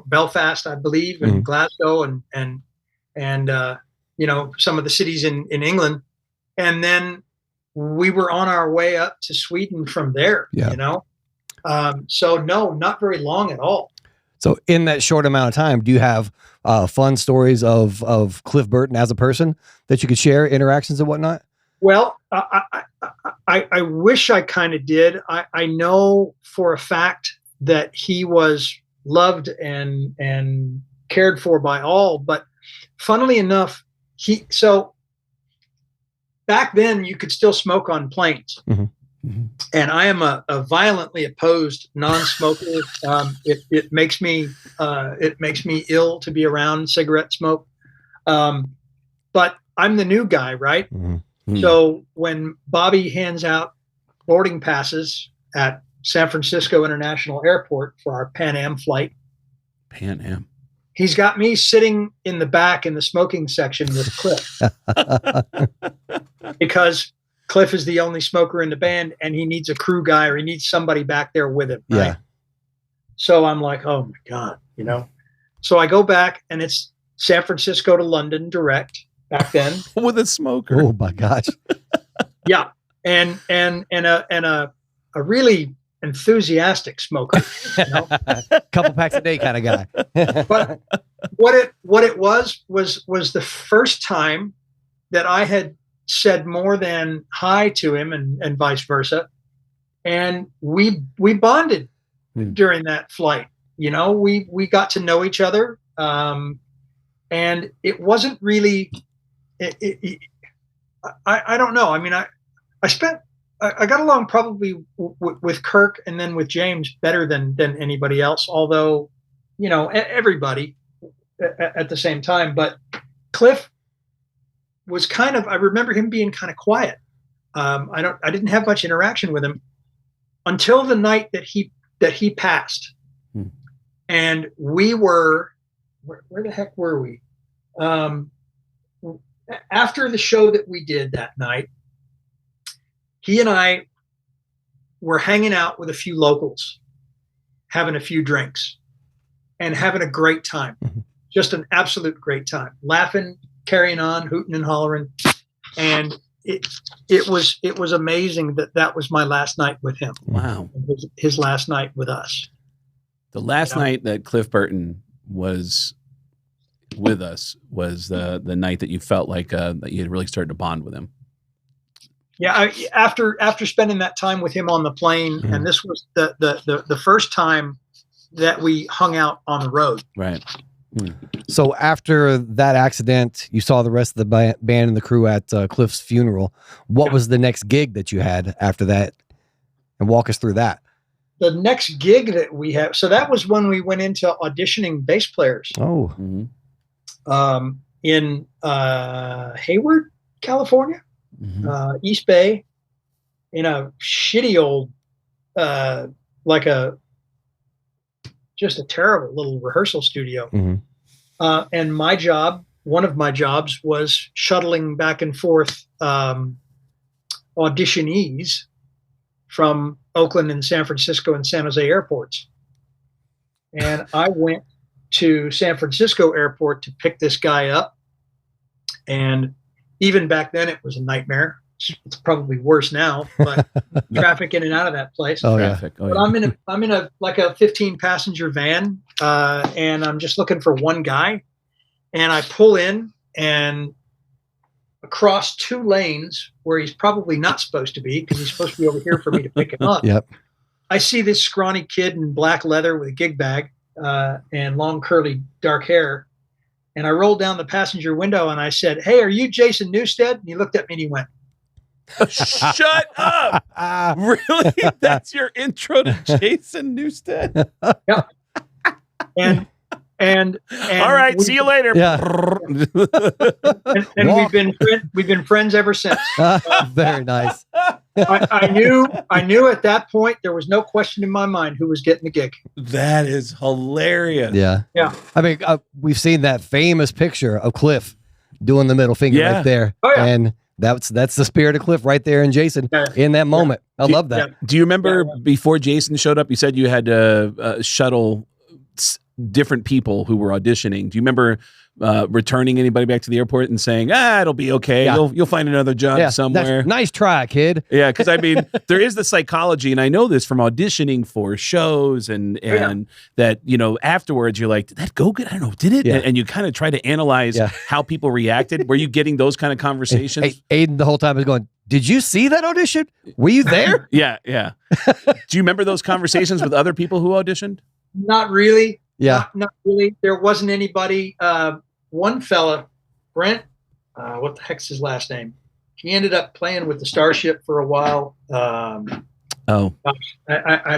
Belfast, I believe, and Glasgow and some of the cities in England, and then we were on our way up to Sweden from there. So no, not very long at all. So in that short amount of time, do you have fun stories of Cliff Burton as a person that you could share, interactions and whatnot? Well, I wish I kind of did. I know for a fact that he was loved and cared for by all, but funnily enough, so back then you could still smoke on planes. And I am a violently opposed non-smoker. It makes me ill to be around cigarette smoke. But I'm the new guy, right? So when Bobby hands out boarding passes at San Francisco International Airport for our Pan Am flight. Pan Am. He's got me sitting in the back in the smoking section with Cliff. Because Cliff is the only smoker in the band and he needs a crew guy or he needs somebody back there with him. Right? Yeah. So I'm like, oh my God, So I go back and it's San Francisco to London direct back then. With a smoker. Oh my gosh. Yeah. And a really enthusiastic smoker, couple packs a day kind of guy. But what it was the first time that I had said more than hi to him and vice versa, and we bonded during that flight. We got to know each other, and it wasn't really. I don't know. I mean, I got along probably with Kirk and then with James better than anybody else, although, everybody at the same time. But Cliff was I remember him being kind of quiet. I didn't have much interaction with him until the night that he passed. And we were, where the heck were we? After the show that we did that night, he and I we're hanging out with a few locals, having a few drinks, and having a great time. Just an absolute great time. Laughing, carrying on, hooting and hollering. And it was amazing that was my last night with him. Wow. It was his last night with us. The last night that Cliff Burton was with us was the night that you felt like that you had really started to bond with him. Yeah, after spending that time with him on the plane, and this was the first time that we hung out on the road. Right. So after that accident, you saw the rest of the band and the crew at Cliff's funeral. What was the next gig that you had after that? And walk us through that. The next gig that we have, so that was when we went into auditioning bass players. Oh. In Hayward, California, East Bay, in a shitty old, just a terrible little rehearsal studio. And my job, one of my jobs, was shuttling back and forth auditionees from Oakland and San Francisco and San Jose airports. And I went to San Francisco airport to pick this guy up. And even back then it was a nightmare. It's probably worse now, but traffic in and out of that place. Oh, yeah. But I'm in a like a 15 passenger van, and I'm just looking for one guy, and I pull in and across 2 lanes where he's probably not supposed to be, because he's supposed to be over here for me to pick him up. Yep. I see this scrawny kid in black leather with a gig bag and long curly dark hair. And I rolled down the passenger window and I said, "Hey, are you Jason Newsted?" And he looked at me and he went, "Shut up." Really? That's your intro to Jason Newsted? Yeah. And all right, see you later. Yeah. and we've been friends ever since. Very nice. I knew at that point there was no question in my mind who was getting the gig. That is hilarious. Yeah. Yeah. I mean, we've seen that famous picture of Cliff doing the middle finger right there. Oh, yeah. And that's the spirit of Cliff right there in Jason in that moment. I love that. Do you remember before Jason showed up, you said you had to shuttle different people who were auditioning. Do you remember returning anybody back to the airport and saying, it'll be okay. Yeah. You'll find another job somewhere. Nice try, kid. Yeah, because I mean, there is the psychology, and I know this from auditioning for shows and that, afterwards you're like, did that go good? I don't know, did it? Yeah. And you kind of try to analyze how people reacted. Were you getting those kind of conversations? Aiden the whole time is going, "Did you see that audition? Were you there?" Yeah. Do you remember those conversations with other people who auditioned? Not really. Yeah. Not really. There wasn't anybody. One fella, Brent, what the heck's his last name? He ended up playing with the Starship for a while. I'd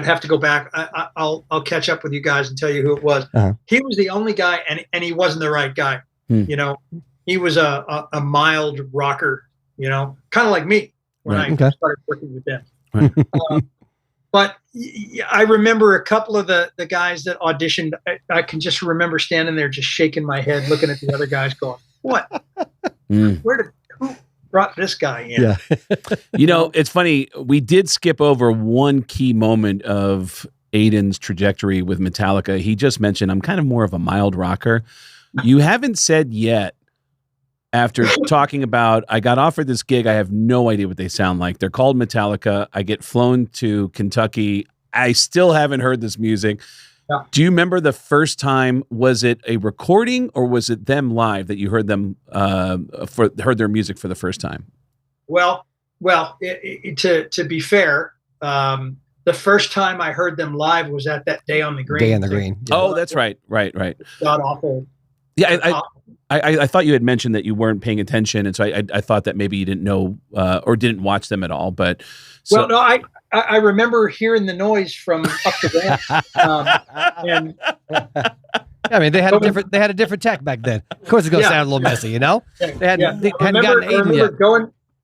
have to go back. I'll catch up with you guys and tell you who it was. He was the only guy, and he wasn't the right guy. He was a mild rocker, kind of like me when I started working with them. Right. But I remember a couple of the guys that auditioned. I can just remember standing there just shaking my head, looking at the other guys going, "What? Who brought this guy in?" Yeah. It's funny. We did skip over one key moment of Aiden's trajectory with Metallica. He just mentioned, I'm kind of more of a mild rocker. You haven't said yet, after talking about, I got offered this gig, I have no idea what they sound like. They're called Metallica. I get flown to Kentucky. I still haven't heard this music. Yeah. Do you remember the first time? Was it a recording or was it them live that you heard them heard their music for the first time? Well, to be fair, the first time I heard them live was at that Day on the Green. Day on the Green. Yeah. Oh, that's right. Right. God awful. Yeah, I thought you had mentioned that you weren't paying attention, and so I thought that maybe you didn't know or didn't watch them at all. But well, no, I remember hearing the noise from up the ramp, I mean, they had a different tech back then. Of course, it's going to sound a little messy, They hadn't gotten Aiden yet.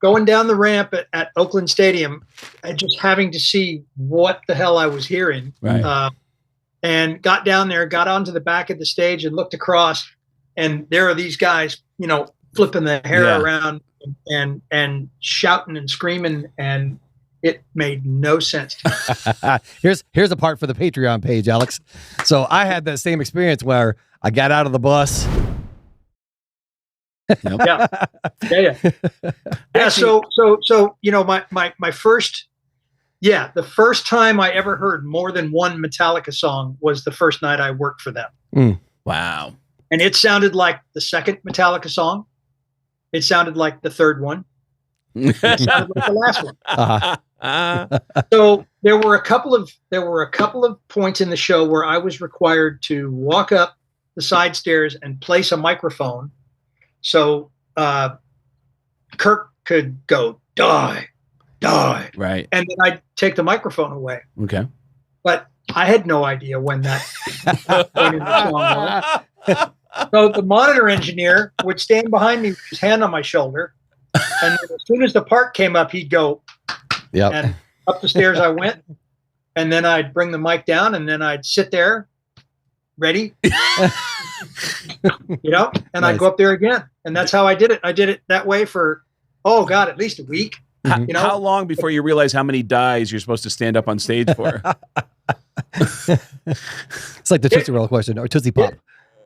Going down the ramp at Oakland Stadium, and just having to see what the hell I was hearing, and got down there, got onto the back of the stage, and looked across. And there are these guys, flipping the hair around and shouting and screaming. And It made no sense to me. Here's a part for the Patreon page, Alex. So I had that same experience where I got out of the bus. Yeah. So my first, the first time I ever heard more than one Metallica song was the first night I worked for them. Wow. And it sounded like the second Metallica song. It sounded like the third one. It sounded like the last one. So there were a couple of points in the show where I was required to walk up the side stairs and place a microphone so Kirk could go die, right, and then I'd take the microphone away. Okay, but I had no idea when that point in the song was. So the monitor engineer would stand behind me with his hand on my shoulder, and as soon as the part came up, he'd go, and up the stairs I went, and then I'd bring the mic down, and then I'd sit there, ready, and nice. I'd go up there again, and that's how I did it. I did it that way for, at least a week. How long before you realize how many dies you're supposed to stand up on stage for? It's like the Tootsie Roll question or Tootsie Pop.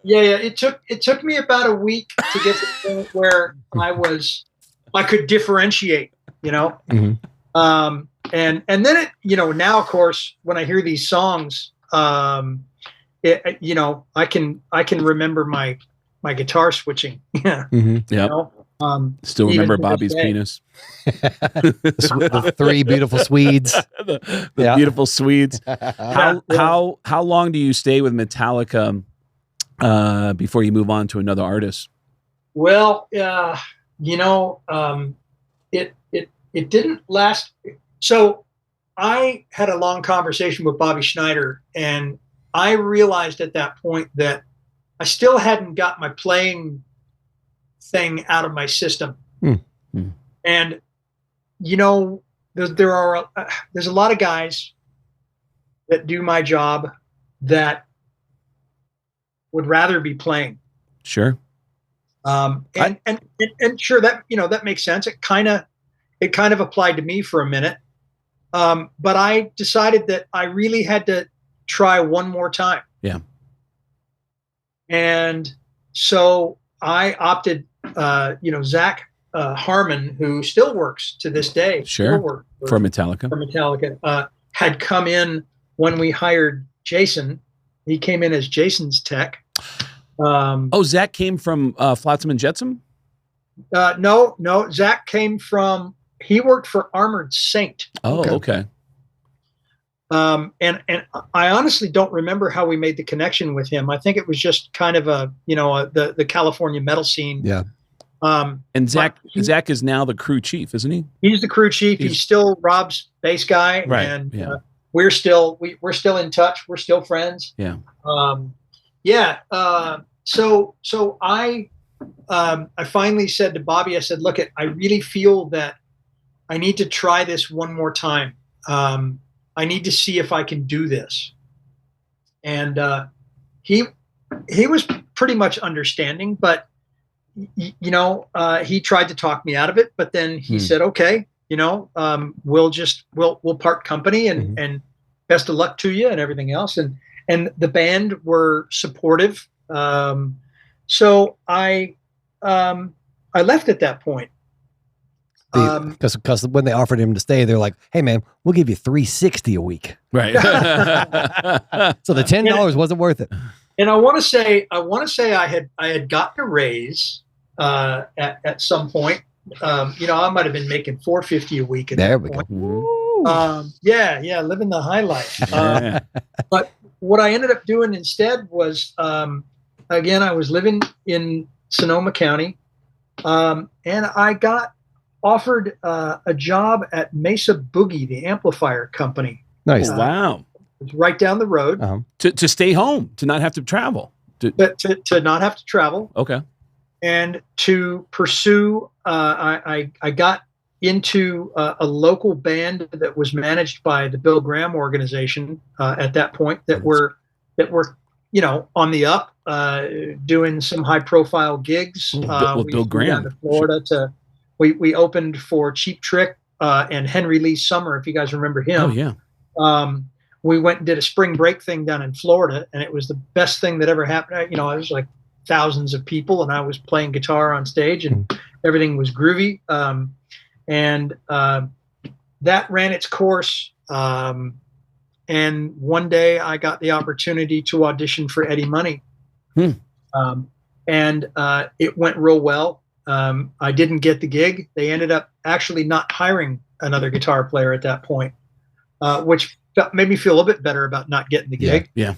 It took me about a week to get to the point where I could differentiate, and then it, now of course when I hear these songs, I can remember my guitar switching. Still remember Bobby's penis. The three beautiful Swedes. the beautiful Swedes. How long do you stay with Metallica before you move on to another artist? Well, it didn't last. So I had a long conversation with Bobby Schneider, and I realized at that point that I still hadn't got my playing thing out of my system. And there's a lot of guys that do my job that would rather be playing. Sure. And sure, that that makes sense. It kind of applied to me for a minute. But I decided that I really had to try one more time. Yeah. And so I opted, Zach Harmon, who still works to this day, for Metallica, had come in when we hired Jason. He came in as Jason's tech. Zach came from Flotsam and Jetsam? No. Zach came from, he worked for Armored Saint. Oh, okay. And I honestly don't remember how we made the connection with him. I think it was just kind of the California metal scene. Yeah. And Zach is now the crew chief, isn't he? He's the crew chief. He's still Rob's bass guy. Right. And we're still in touch. We're still friends. Yeah. So I finally said to Bobby, I said, look, I really feel that I need to try this one more time. I need to see if I can do this. And he was pretty much understanding, but he tried to talk me out of it, but then he said, okay, we'll part company and best of luck to you and everything else. And the band were supportive. So I left at that point. Because when they offered him to stay, they're like, "Hey, man, we'll give you $360 a week." Right. So the $10 wasn't worth it. And I want to say I had gotten a raise at some point. I might have been making $450 a week. There we go. Living the high life. But what I ended up doing instead was, again, I was living in Sonoma County, and I got offered a job at Mesa Boogie, the amplifier company. Nice. Wow. It's right down the road. To stay home, to not have to travel. To not have to travel. Okay. And to pursue, I got into a local band that was managed by the Bill Graham organization at that point that were on the up, doing some high profile gigs. Bill Graham. To Florida we opened for Cheap Trick and Henry Lee Summer, if you guys remember him. Oh yeah. We went and did a spring break thing down in Florida, and it was the best thing that ever happened. You know, it was like thousands of people, and I was playing guitar on stage, and everything was groovy. And that ran its course. And one day I got the opportunity to audition for Eddie Money. And it went real well. I didn't get the gig. They ended up actually not hiring another guitar player at that point, which made me feel a little bit better about not getting the gig. Yeah.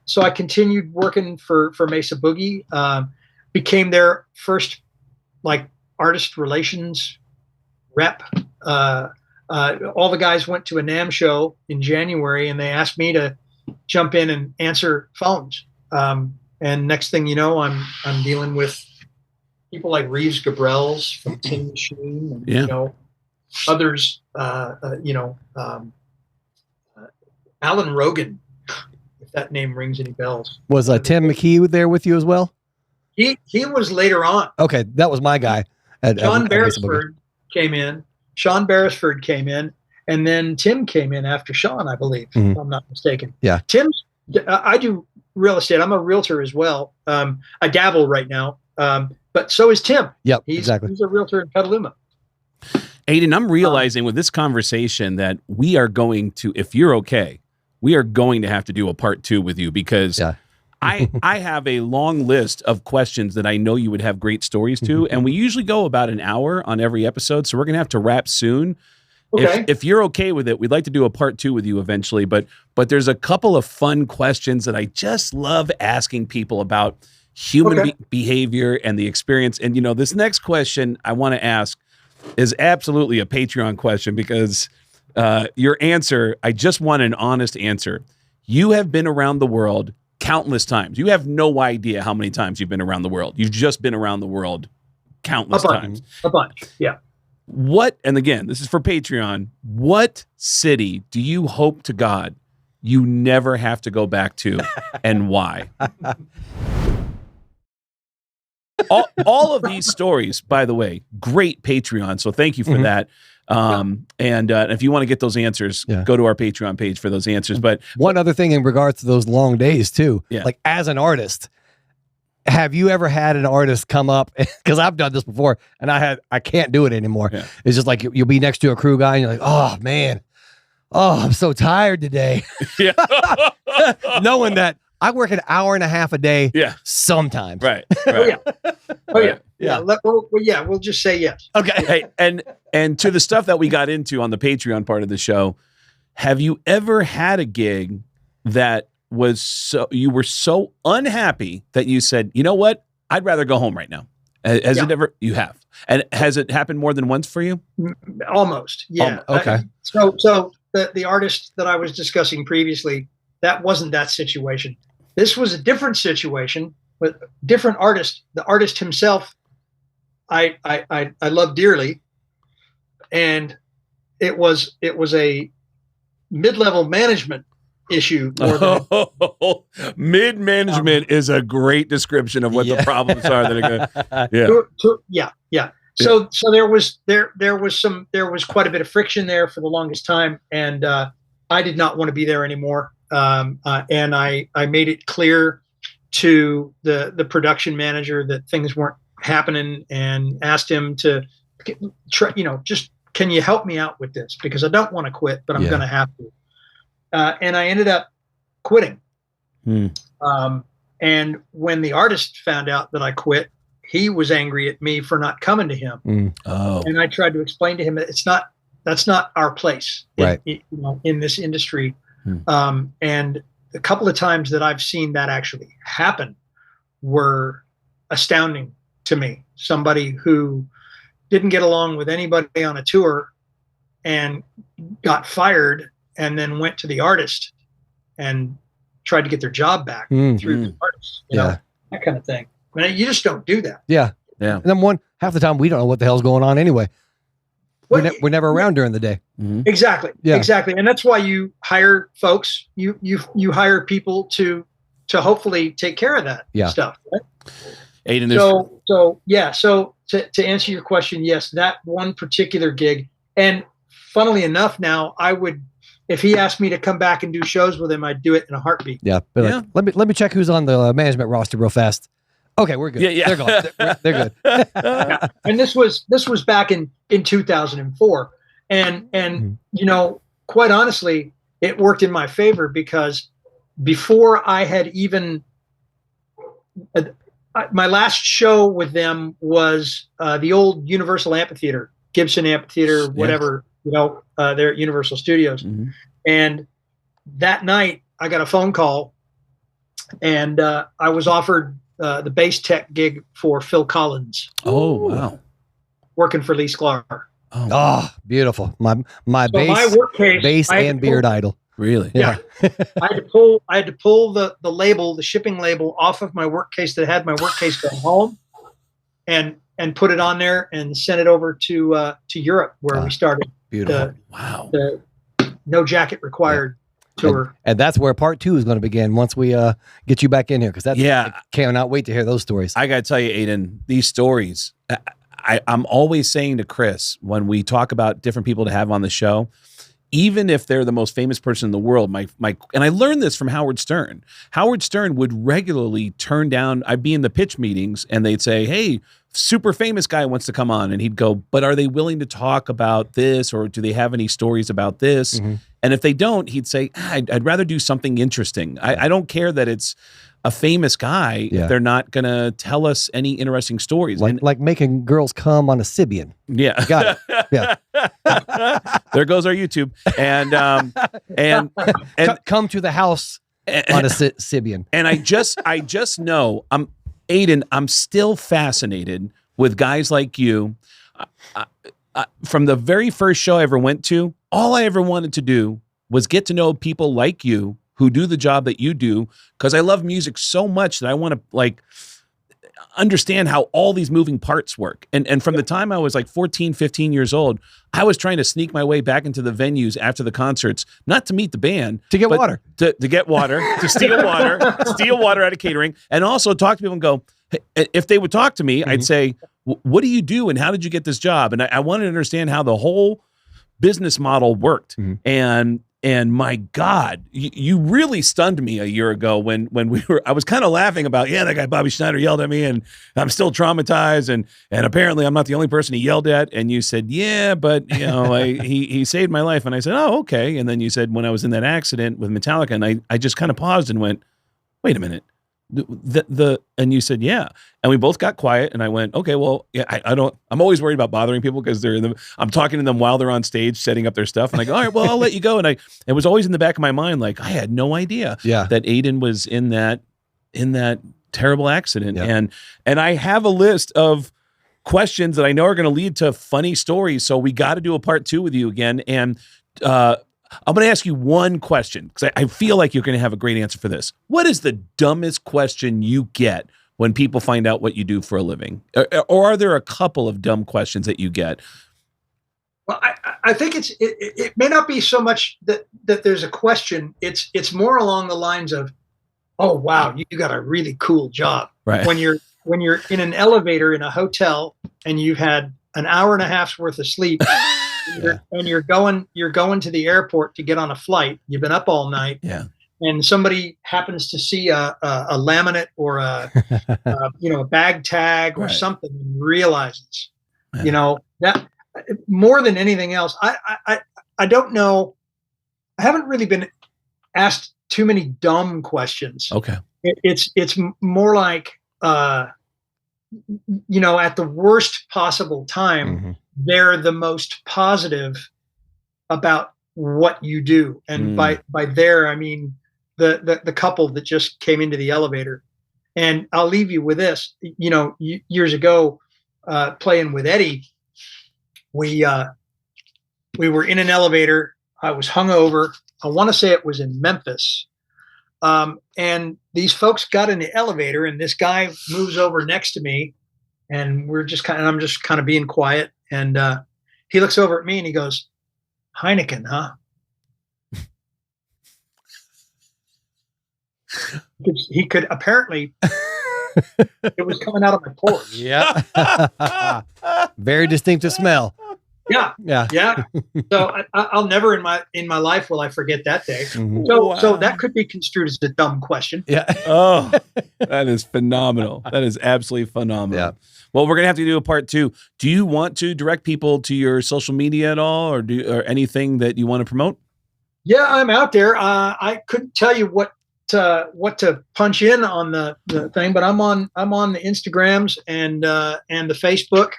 So I continued working for Mesa Boogie, became their first like artist relations rep. All the guys went to a NAMM show in January, and they asked me to jump in and answer phones. And next thing you know, I'm dealing with people like Reeves Gabrels from Tin Machine, and you know, others. Alan Rogan, if that name rings any bells. Was Tim McKee there with you as well? He was later on. Okay, that was my guy. Sean Beresford came in. Sean Beresford came in, and then Tim came in after Sean, I believe, if I'm not mistaken. Yeah. I do real estate. I'm a realtor as well. I dabble right now, but so is Tim. Yep, exactly. He's a realtor in Petaluma. Aiden, I'm realizing with this conversation that we are going to, if you're okay, we are going to have to do a part 2 with you, because I have a long list of questions that I know you would have great stories to, and we usually go about an hour on every episode, so we're going to have to wrap soon. Okay. If you're okay with it, we'd like to do a part 2 with you eventually, but there's a couple of fun questions that I just love asking people about human behavior and the experience. And, you know, this next question I want to ask is absolutely a Patreon question, because your answer, I just want an honest answer. You have been around the world countless times. You have no idea how many times you've been around the world. You've just been around the world countless times. A bunch, yeah. What, and again, this is for Patreon, what city do you hope to God you never have to go back to, and why? all of these stories, by the way, great Patreon, so thank you for that. And if you want to get those answers, go to our Patreon page for those answers. But one other thing in regards to those long days too, like as an artist, have you ever had an artist come up, because I've done this before, and I can't do it anymore. It's just like you'll be next to a crew guy and you're like, oh man, I'm so tired today. Knowing that I work an hour and a half a day sometimes. Right. We'll just say yes. Okay. Hey, and to the stuff that we got into on the Patreon part of the show, have you ever had a gig that was you were so unhappy that you said, you know what, I'd rather go home right now? Has it ever? You have. And has it happened more than once for you? Almost. Yeah. Okay. So the artist that I was discussing previously, that wasn't that situation. This was a different situation with a different artist. The artist himself, I love dearly, and it was a mid-level management issue. Mid-management is a great description of what the problems are that are going. So there was quite a bit of friction there for the longest time, and I did not want to be there anymore. And I made it clear to the production manager that things weren't happening, and asked him to try, just, can you help me out with this? Because I don't want to quit, but I'm going to have to. And I ended up quitting. And when the artist found out that I quit, he was angry at me for not coming to him. And I tried to explain to him that that's not our place in this industry. And a couple of times that I've seen that actually happen were astounding to me. Somebody who didn't get along with anybody on a tour and got fired, and then went to the artist and tried to get their job back through the artist, you know, that kind of thing. I mean, you just don't do that. Yeah. And half the time we don't know what the hell's going on anyway. We're never around during the day. Exactly. And that's why you hire folks. You hire people to hopefully take care of that stuff. Right? Aiden, so to answer your question, yes, that one particular gig, and funnily enough, now I would, if he asked me to come back and do shows with him, I'd do it in a heartbeat. Yeah. Like, let me check who's on the management roster real fast. Okay, we're good. Yeah. They're gone. They're good. Yeah. And this was back in 2004. And you know, quite honestly, it worked in my favor because before I had even my last show with them was the old Universal Amphitheater, Gibson Amphitheater, whatever, you know, they're at Universal Studios. Mm-hmm. And that night I got a phone call and I was offered the bass tech gig for Phil Collins. Oh, wow. Working for Lee Sklar. Oh, beautiful. My So bass, my work case, bass I had and to pull- beard idol. Really? Yeah. I had to pull the label, the shipping label off of my work case that had my work case going home and put it on there and send it over to Europe where we started Beautiful. the No Jacket Required tour. And that's where part 2 is going to begin once we get you back in here. Cause I cannot wait to hear those stories. I got to tell you, Aiden, these stories, I'm always saying to Chris, when we talk about different people to have on the show, even if they're the most famous person in the world, and I learned this from Howard Stern. Howard Stern would regularly turn down, I'd be in the pitch meetings and they'd say, hey, super famous guy wants to come on. And he'd go, but are they willing to talk about this? Or do they have any stories about this? Mm-hmm. And if they don't, he'd say, I'd rather do something interesting. I don't care that it's a famous guy if they're not going to tell us any interesting stories. Like making girls come on a Sibian. Yeah. Got it. Yeah. There goes our YouTube. And Come to the house on a Sibian. And I just know, Aiden, I'm still fascinated with guys like you. From the very first show I ever went to, all I ever wanted to do was get to know people like you who do the job that you do, because I love music so much that I want to understand how all these moving parts work. And from the time I was 14, 15 years old, I was trying to sneak my way back into the venues after the concerts, not to meet the band. To get water. To get water, to steal water out of catering, and also talk to people and go, hey, if they would talk to me, I'd say, what do you do and how did you get this job? And I wanted to understand how the whole business model worked. And my God, you really stunned me a year ago when I was kind of laughing about, that guy Bobby Schneider yelled at me and I'm still traumatized. And apparently I'm not the only person he yelled at. And you said, yeah, but he saved my life. And I said, oh, okay. And then you said, when I was in that accident with Metallica, and I just kind of paused and went, wait a minute. And you said, yeah. And we both got quiet and I went, okay, well, yeah, I'm always worried about bothering people because I'm talking to them while they're on stage setting up their stuff. And I go, all right, well, I'll let you go. And it was always in the back of my mind, I had no idea that Aiden was in that terrible accident. Yeah. And I have a list of questions that I know are going to lead to funny stories. So we got to do a part 2 with you again. And, I'm going to ask you one question because I feel like you're going to have a great answer for this. What is the dumbest question you get when people find out what you do for a living? Or are there a couple of dumb questions that you get? Well, I think it may not be so much that there's a question. It's more along the lines of, oh, wow, you got a really cool job. Right. When you're in an elevator in a hotel and you've had an hour and a half's worth of sleep. And you're going to the airport to get on a flight. You've been up all night. Yeah. And somebody happens to see a laminate or a bag tag or something and realizes, that more than anything else, I don't know. I haven't really been asked too many dumb questions. Okay. It's more like, at the worst possible time, they're the most positive about what you do. And by there, I mean, the couple that just came into the elevator. And I'll leave you with this, years ago, playing with Eddie, we were in an elevator. I was hungover. I want to say it was in Memphis. And these folks got in the elevator and this guy moves over next to me and I'm just kind of being quiet. And he looks over at me and he goes, Heineken, huh? He could apparently, it was coming out of my pores. Yeah. Very distinctive smell. Yeah. So I'll never in my life will I forget that day. Mm-hmm. So that could be construed as a dumb question. Yeah. Oh, that is phenomenal. That is absolutely phenomenal. Yeah. Well, we're gonna have to do a part 2. Do you want to direct people to your social media at all, or anything that you want to promote? Yeah, I'm out there. I couldn't tell you what to punch in on the thing, but I'm on the Instagrams and the Facebook.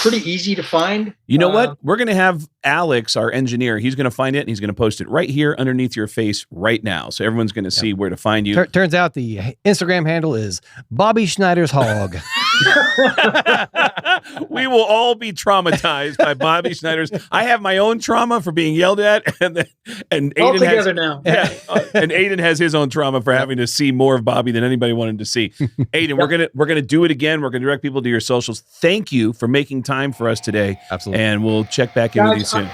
Pretty easy to find. You know what? We're going to have Alex, our engineer. He's going to find it and he's going to post it right here underneath your face right now. So everyone's going to see where to find you. Turns out the Instagram handle is Bobby Schneider's Hog. We will all be traumatized by Bobby Schneider's. I have my own trauma for being yelled at, and Aiden all together has, now. Yeah, and Aiden has his own trauma for having to see more of Bobby than anybody wanted to see. Aiden, we're gonna do it again. We're gonna direct people to your socials. Thank you for making time for us today. Absolutely. And we'll check back in with you soon.